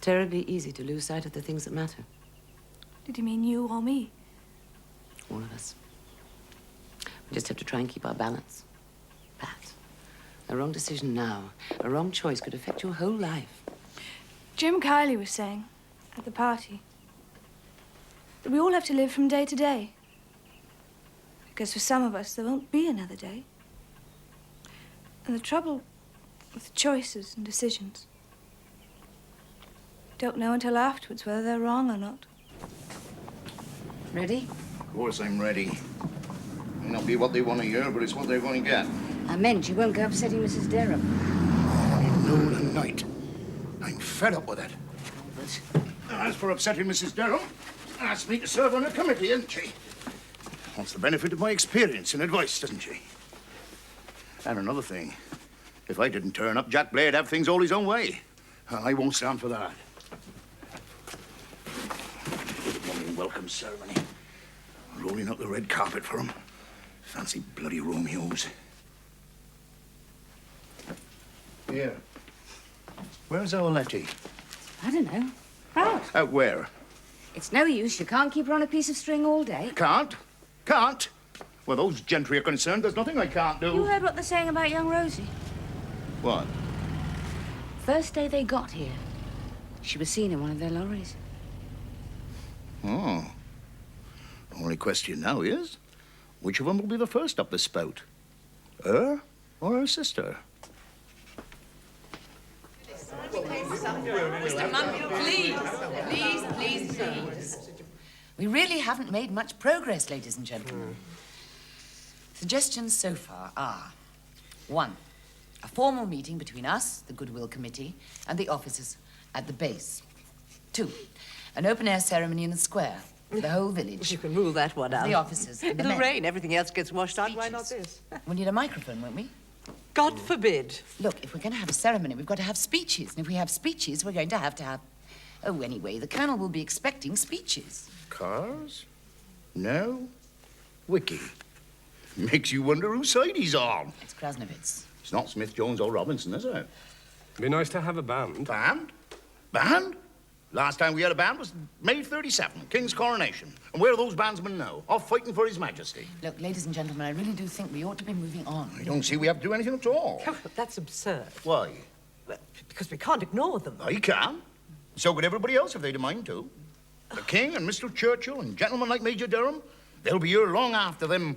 terribly easy to lose sight of the things that matter. Did you mean you or me? All of us. We just have to try and keep our balance. Pat, a wrong decision now, a wrong choice could affect your whole life. Jim Kiley was saying at the party that we all have to live from day to day. Because for some of us, there won't be another day. And the trouble with choices and decisions, don't know until afterwards whether they're wrong or not. Ready? Of course I'm ready. May not be what they want to hear, but it's what they're going to get. I meant you won't go upsetting Mrs. Derham. Morning, noon, and night. I'm fed up with it. As for upsetting Mrs. Derham, asked me to serve on a committee, isn't she? Wants the benefit of my experience and advice, doesn't she? And another thing, if I didn't turn up, Jack Blair'd have things all his own way. I won't stand for that. Morning welcome ceremony. Rolling up the red carpet for him. Fancy bloody Romeos. Here. Where's our Letty? I don't know. Out. Out where? It's no use. You can't keep her on a piece of string all day. Can't? Can't? Where those gentry are concerned, there's nothing I can't do. You heard what they're saying about young Rosie? What? First day they got here, she was seen in one of their lorries. Oh. Only question now is, which of them will be the first up the spout? Her or her sister? Mr. Mundy, please. We really haven't made much progress, ladies and gentlemen. Suggestions so far are, 1, a formal meeting between us, the Goodwill Committee, and the officers at the base. 2, an open-air ceremony in the square, for the whole village. You can rule that one out. The officers and the It'll men. rain. Everything else gets washed out. Why not this? We need a microphone, won't we? God forbid. Look, if we're going to have a ceremony, we've got to have speeches. And if we have speeches, we're going to have... Oh, anyway, the Colonel will be expecting speeches. Cars? No. Wiki. Makes you wonder whose side he's on. It's Krasnowitz. It's not Smith, Jones, or Robinson, is it? Be nice to have a band. Band? Band? Last time we had a band was May 37, King's coronation. And where are those bandsmen now? Off fighting for His Majesty. Look, ladies and gentlemen, I really do think we ought to be moving on. I don't see we have to do anything at all. Oh, that's absurd. Why? Well, because we can't ignore them. I can. So could everybody else if they'd a mind to. The King and Mr. Churchill and gentlemen like Major Durham, they'll be here long after them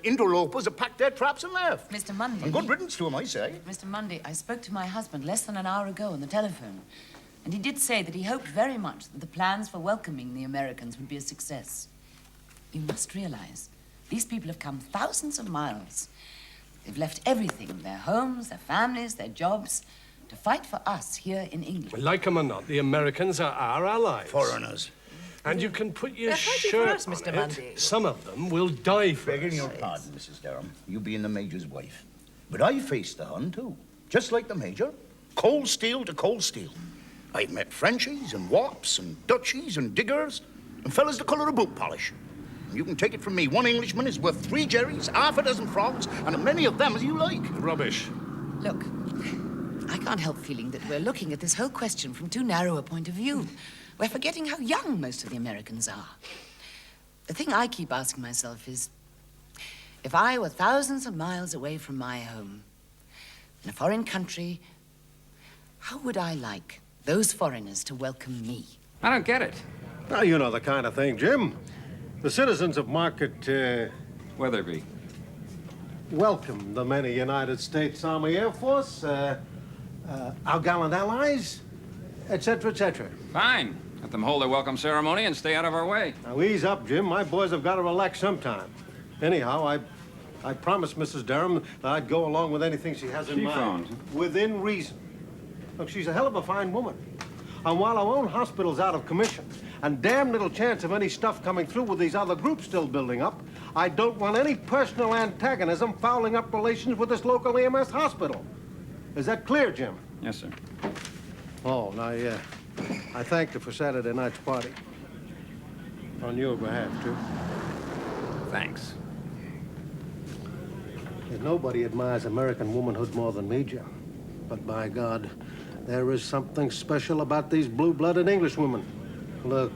interlopers have packed their traps and left. Mr. Mundy. And good riddance to 'em, I say. Mr. Mundy, I spoke to my husband less than an hour ago on the telephone. And he did say that he hoped very much that the plans for welcoming the Americans would be a success. You must realize, these people have come thousands of miles. They've left everything, their homes, their families, their jobs, to fight for us here in England. Like 'em or not, the Americans are our allies. Foreigners. And you can put your They're fighting shirt for us, on Mr. it. Mundy. Some of them will die for Begging us. your pardon, Mrs. Durham, you being the Major's wife. But I faced the Hun, too. Just like the Major. Cold steel to cold steel. I've met Frenchies and Wops and Dutchies and diggers and fellas the colour of boot polish. And you can take it from me, one Englishman is worth 3 Jerrys, half a dozen frogs, and as many of them as you like. Rubbish. Look, I can't help feeling that we're looking at this whole question from too narrow a point of view. We're forgetting how young most of the Americans are. The thing I keep asking myself is, if I were thousands of miles away from my home, in a foreign country, how would I like those foreigners to welcome me? I don't get it. Now, you know the kind of thing, Jim. The citizens of Market, Weatherby. welcome the many United States Army Air Force, our gallant allies, etc., etc. Fine. Let them hold their welcome ceremony and stay out of our way. Now, ease up, Jim. My boys have got to relax sometime. Anyhow, I promised Mrs. Durham that I'd go along with anything she has in She mind. phoned. Within reason. Look, she's a hell of a fine woman. And while our own hospital's out of commission, and damn little chance of any stuff coming through with these other groups still building up, I don't want any personal antagonism fouling up relations with this local EMS hospital. Is that clear, Jim? Yes, sir. Oh, now, yeah. I thanked her for Saturday night's party. On your behalf, too. Thanks. Nobody admires American womanhood more than me, Jim. But by God, there is something special about these blue-blooded Englishwomen. Look,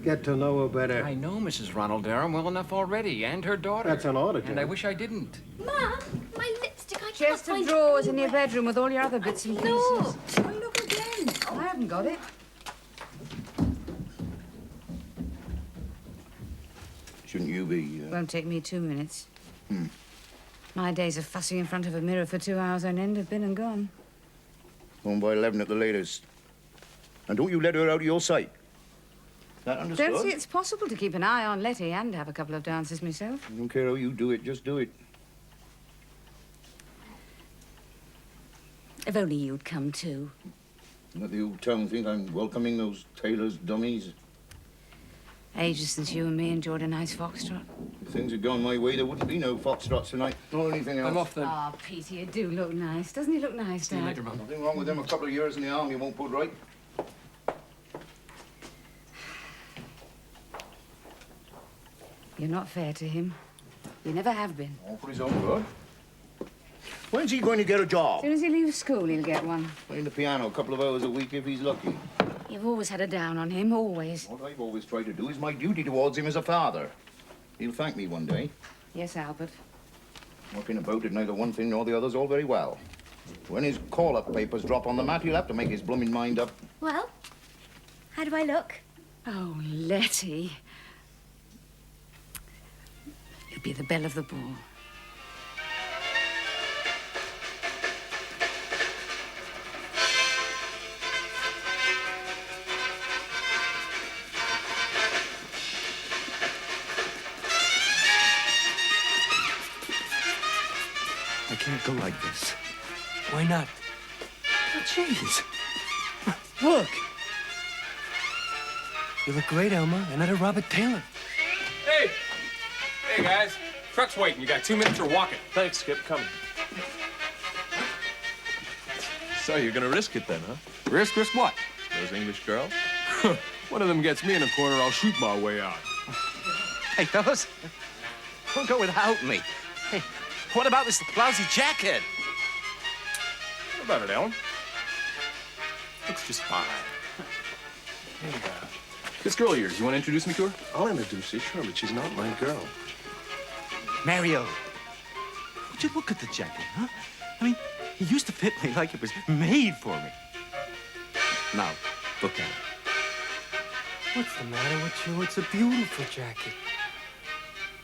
get to know her better. I know Mrs. Ronald Durham well enough already, and her daughter. That's an order, Jim. And I wish I didn't. Mum, my lipstick, I can't Chest of find drawers in your bedroom with all your other bits and pieces. No. Oh, look again. I haven't got it. Shouldn't you be, Won't take me 2 minutes. Hmm. My days of fussing in front of a mirror for 2 hours on end have been and gone. home by 11 at the latest? And don't you let her out of your sight. That understood? Don't see it's possible to keep an eye on Letty and have a couple of dances myself. I don't care how you do it, just do it. If only you'd come too. Let the old town think I'm welcoming those tailors' dummies. Ages since you and me enjoyed a nice foxtrot. If things had gone my way, there wouldn't be no foxtrots tonight, or anything else. I'm off then. Oh, Peter, you do look nice. Doesn't he look nice, See you Dad? later, Mum. Nothing wrong with them. A couple of years in the army won't put right. You're not fair to him. You never have been. All for his own good. When's he going to get a As job? soon as he leaves school, he'll get one. Playing the piano a couple of hours a week if he's lucky. You've always had a down on him, always. What I've always tried to do is my duty towards him as a father. He'll thank me one day. Yes, Albert. Working about it, neither one thing nor the other's all very well. When his call-up papers drop on the mat, he'll have to make his blooming mind up. Well, how do I look? Oh, Letty. You'll be the belle of the ball. I can't go like this. Why not? Oh, jeez. Look. You look great, Elma. Another Robert Taylor. Hey! Hey, guys. Truck's waiting. You got 2 minutes or walk it. Thanks, Skip. Coming. So you're gonna risk it then, huh? Risk what? Those English girls? One of them gets me in a corner, I'll shoot my way out. Hey, fellas, don't go without me. Hey, what about this lousy jacket? What about it, Ellen? Looks just fine. Hey, this girl of yours, you want to introduce me to her? I'll introduce you, sure, but she's not my girl. Mario, would you look at the jacket, huh? I mean, it used to fit me like it was made for me. Now, look at it. What's the matter with you? It's a beautiful jacket.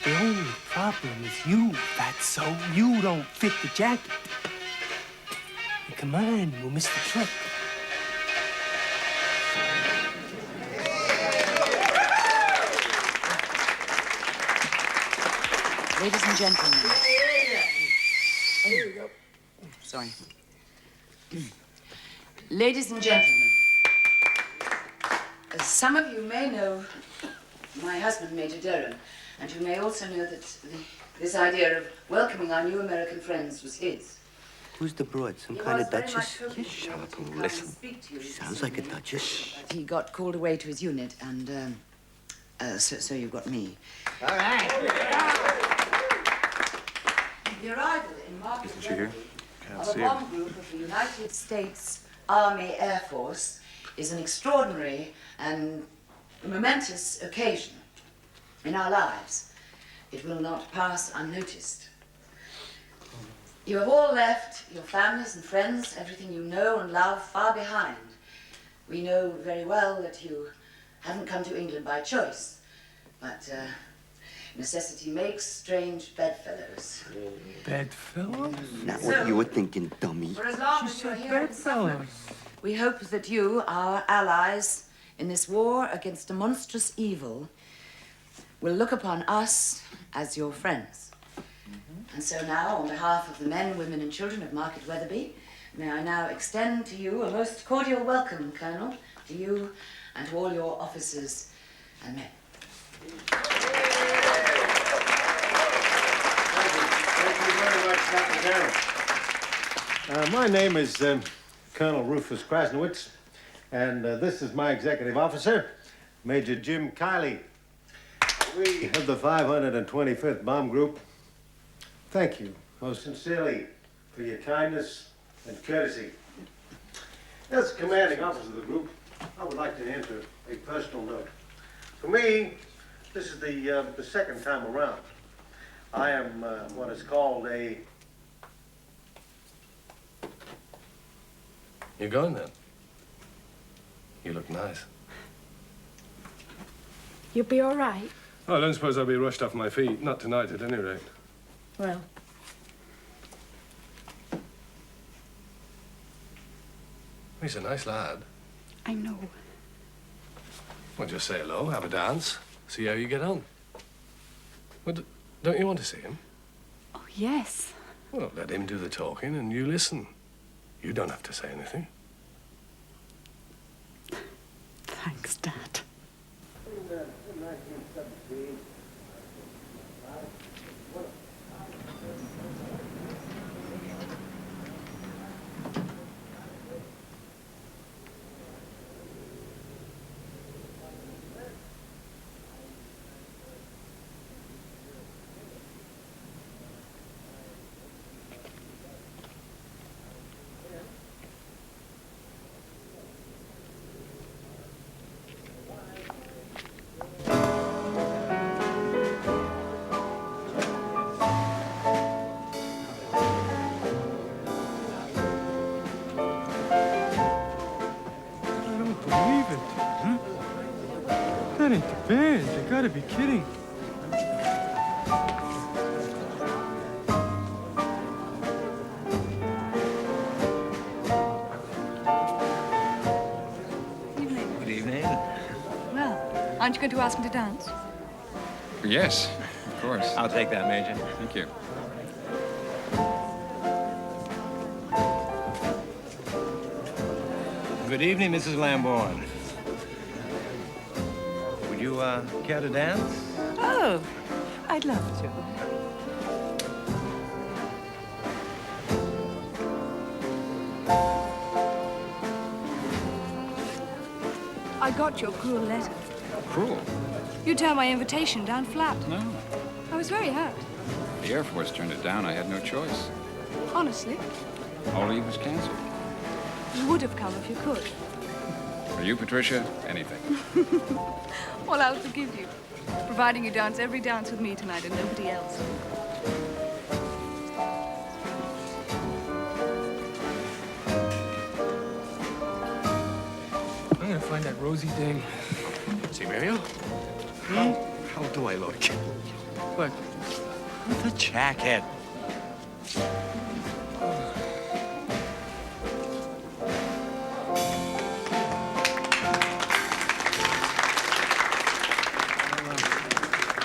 The only problem is you, fatso. You don't fit the jacket. And come on, we'll miss the trick. Ladies and gentlemen. Here you go. Sorry. Ladies and gentlemen, some of you may know my husband, Major Durham, and you may also know that this idea of welcoming our new American friends was his. Who's the broad? Some He kind was of very duchess? much hoping Just to shut up come and and listen. speak to you She this sounds like a evening. duchess. But he got called away to his unit, and so you've got me. All right. The arrival in Market Isn't she here? Can't of a see her. bomb group of the United States Army Air Force is an extraordinary and momentous occasion in our lives. It will not pass unnoticed. You have all left your families and friends, everything you know and love, far behind. We know very well that you haven't come to England by choice, but necessity makes strange bedfellows. Bedfellows? Not what you were thinking, dummy. For as long as you're here in Suffolk, we hope that you, our allies in this war against a monstrous evil, will look upon us as your friends. And so now, on behalf of the men, women, and children of Market Weatherby, may I now extend to you a most cordial welcome, Colonel, to you and to all your officers and men. Thank you very much, Captain General. My name is Colonel Rufus Krasnowitz, and this is my executive officer, Major Jim Kiley. We of the 525th Bomb Group thank you most sincerely for your kindness and courtesy. As commanding officer of the group, I would like to enter a personal note. For me, this is the second time around. I am what is called a... You going then? You look nice. You'll be all right. Oh, I don't suppose I'll be rushed off my feet. Not tonight, at any rate. Well, He's a nice lad. I know. Well, just say hello, have a dance, see how you get on. Well, don't you want to see him? Oh, yes. Well, let him do the talking and you listen. You don't have to say anything. Thanks, Dad. Not into bed. You gotta be kidding. Evening. Good evening. Well, aren't you going to ask me to dance? Yes, of course. I'll take that, Major. Thank you. Good evening, Mrs. Lambourne. Would you, care to dance? Oh, I'd love to. I got your cruel letter. Cruel? You turned my invitation down flat. No. I was very hurt. The Air Force turned it down. I had no choice. Honestly, All leave was canceled. you would have come if you could. For you, Patricia, anything. Well, I'll forgive you, providing you dance every dance with me tonight and nobody else. I'm gonna find that Rosie dame. See, Mario? How do I look? What? The jacket.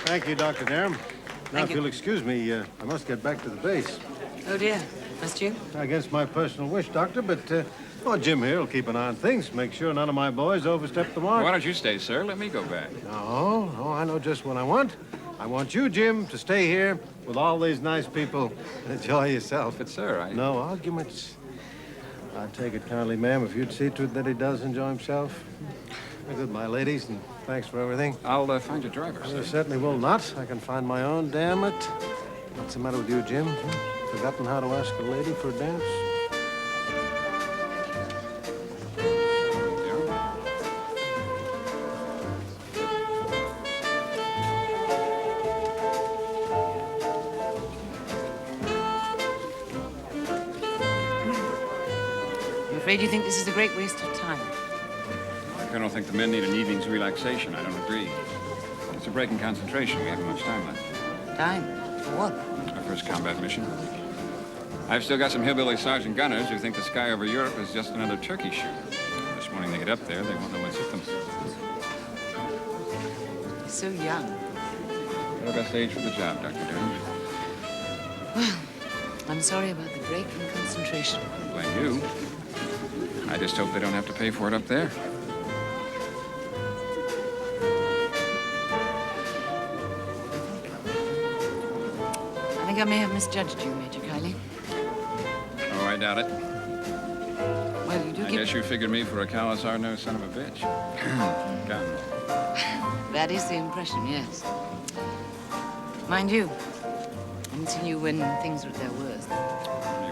Thank you, Dr. Durham. Now, if you'll excuse me, I must get back to the base. Oh, dear. Must you? Against my personal wish, Doctor, but well, Jim here will keep an eye on things, make sure none of my boys overstep the mark. Why don't you stay, sir? Let me go back. No, I know just what I want. I want you, Jim, to stay here with all these nice people and enjoy yourself. But, sir, No arguments. I'd take it kindly, ma'am, if you'd see to it that he does enjoy himself. Goodbye, ladies, and thanks for everything. I'll find a driver, I sir. certainly will not. I can find my own, damn it. What's the matter with you, Jim? Forgotten how to ask a lady for a dance? I'm afraid you think this is a great waste of time. I don't think the men need an evening's relaxation. I don't agree. It's a break in concentration. We haven't much time left. Time? For what? Our first combat mission. I've still got some hillbilly sergeant gunners who think the sky over Europe is just another turkey shoot. This morning they get up there, they won't know what's hit them. He's so young. You're the best age for the job, Dr. Durham. Well, I'm sorry about the break in concentration. Blame you. I just hope they don't have to pay for it up there. I think I may have misjudged you, Major Kiley. Oh, I doubt it. Well, you do I guess you figured me for a callous, hard-nosed son of a bitch. Gun. That is the impression, yes. Mind you, I haven't seen you when things were at their worst. You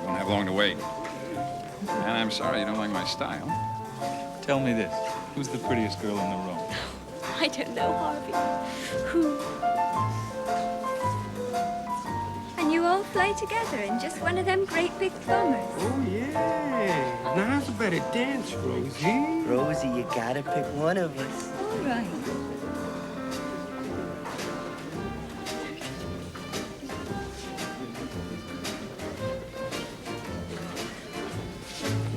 won't have long to wait. And I'm sorry you don't like my style. Tell me this. Who's the prettiest girl in the room? I don't know, Harvey. Who? And you all fly together in just one of them great big bombers. Oh, yeah. Now, how's about a dance, Rosie? Rosie, you gotta pick one of us. All right.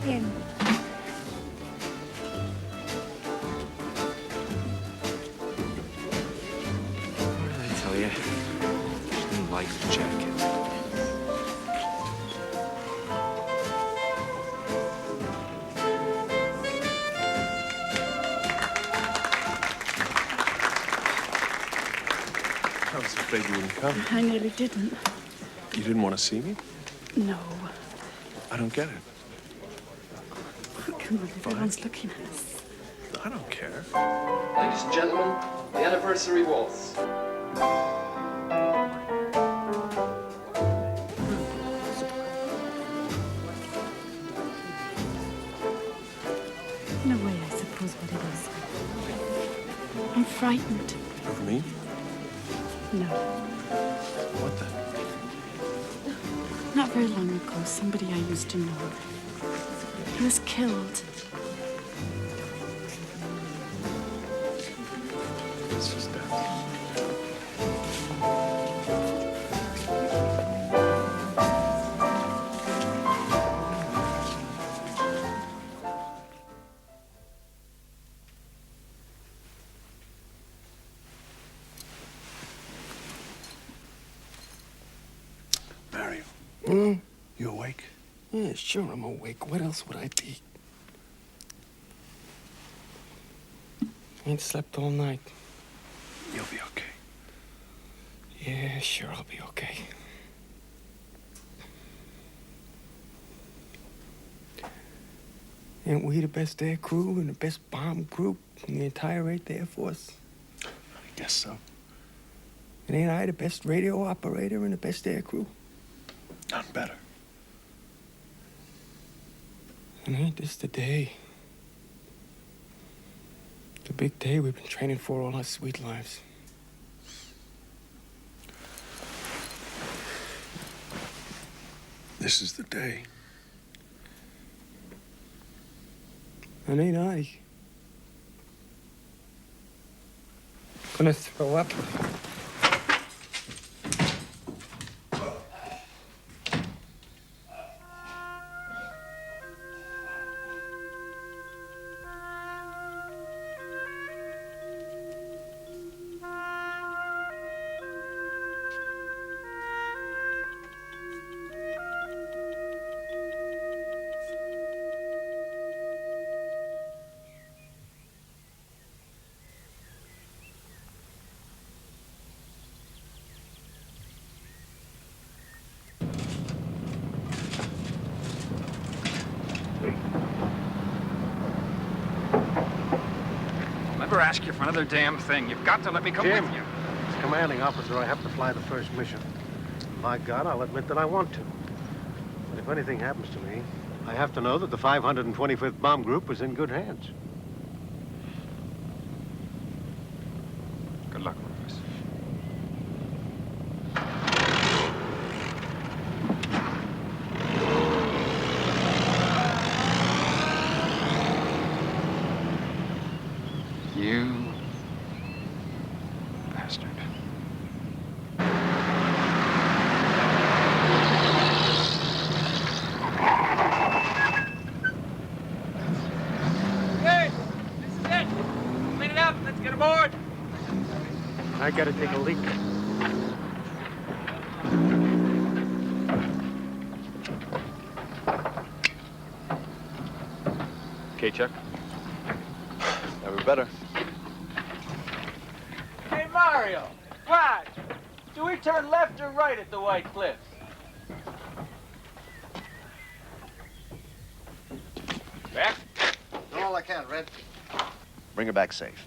Him. What did I tell you? She didn't like the jacket. I was afraid you wouldn't come. I nearly didn't. You didn't want to see me? No. I don't get it. Come on, everyone's looking at us. I don't care. Ladies and gentlemen, the anniversary waltz. In a way, I suppose what it is. I'm frightened. Of me? No. What then? Not very long ago, somebody I used to know. He was killed. It's just that. Mario. You awake? Yeah, sure, I'm awake. What else would I be? I ain't slept all night. You'll be okay. Yeah, sure, I'll be okay. Ain't we the best air crew and the best bomb group in the entire 8th Air Force? I guess so. And ain't I the best radio operator in the best air crew? None better. And ain't this the day? The big day we've been training for all our sweet lives. This is the day. And ain't I gonna throw up? I'll never ask you for another damn thing. You've got to let me come Jim, with you. as commanding officer, I have to fly the first mission. By God, I'll admit that I want to. But if anything happens to me, I have to know that the 525th Bomb Group is in good hands. Good luck, Rufus. You bastard. Hey, this is it. Clean it up. Let's get aboard. I gotta take a leak. Okay, Chuck. Never better. Hey, Mario. Raj, do we turn left or right at the White Cliffs? Back? Do all I can, Red. Bring her back safe.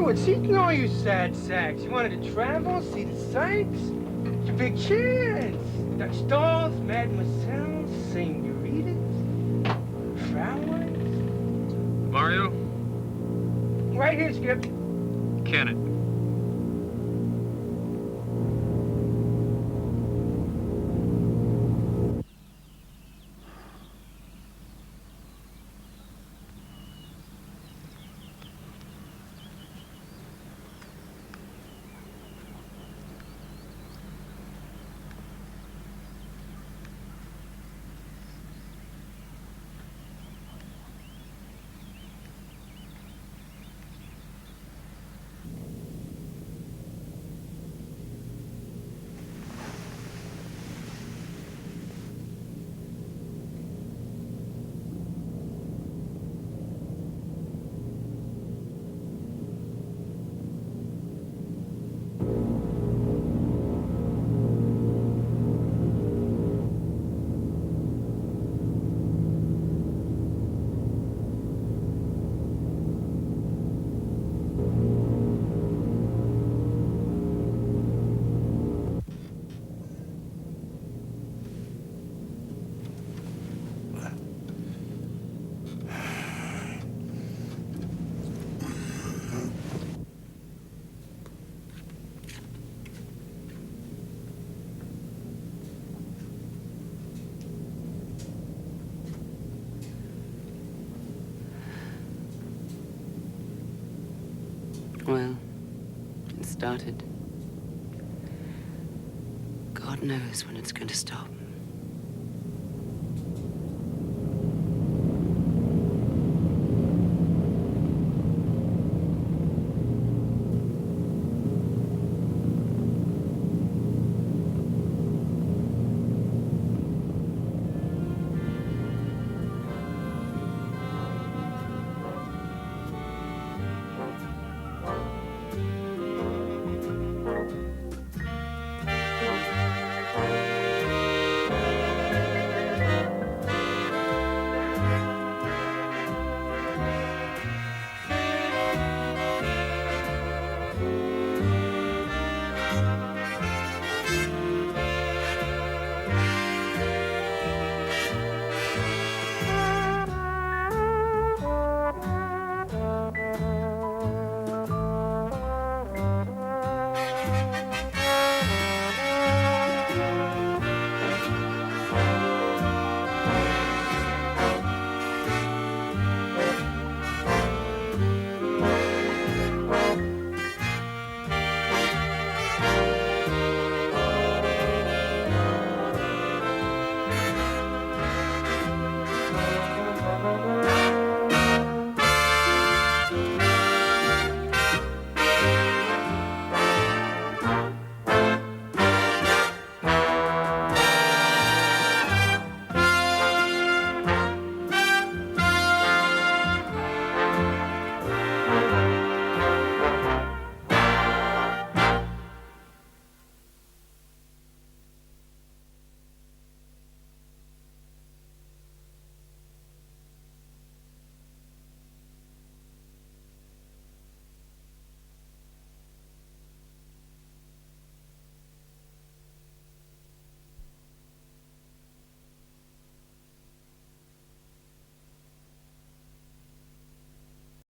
were seeking all you sad sacks. You wanted to travel, see the sights. It's your big chance. Dutch dolls, mademoiselles, senoritas, flowers. Mario? Right here, Skip. Can it? Well, it started. God knows when it's going to stop.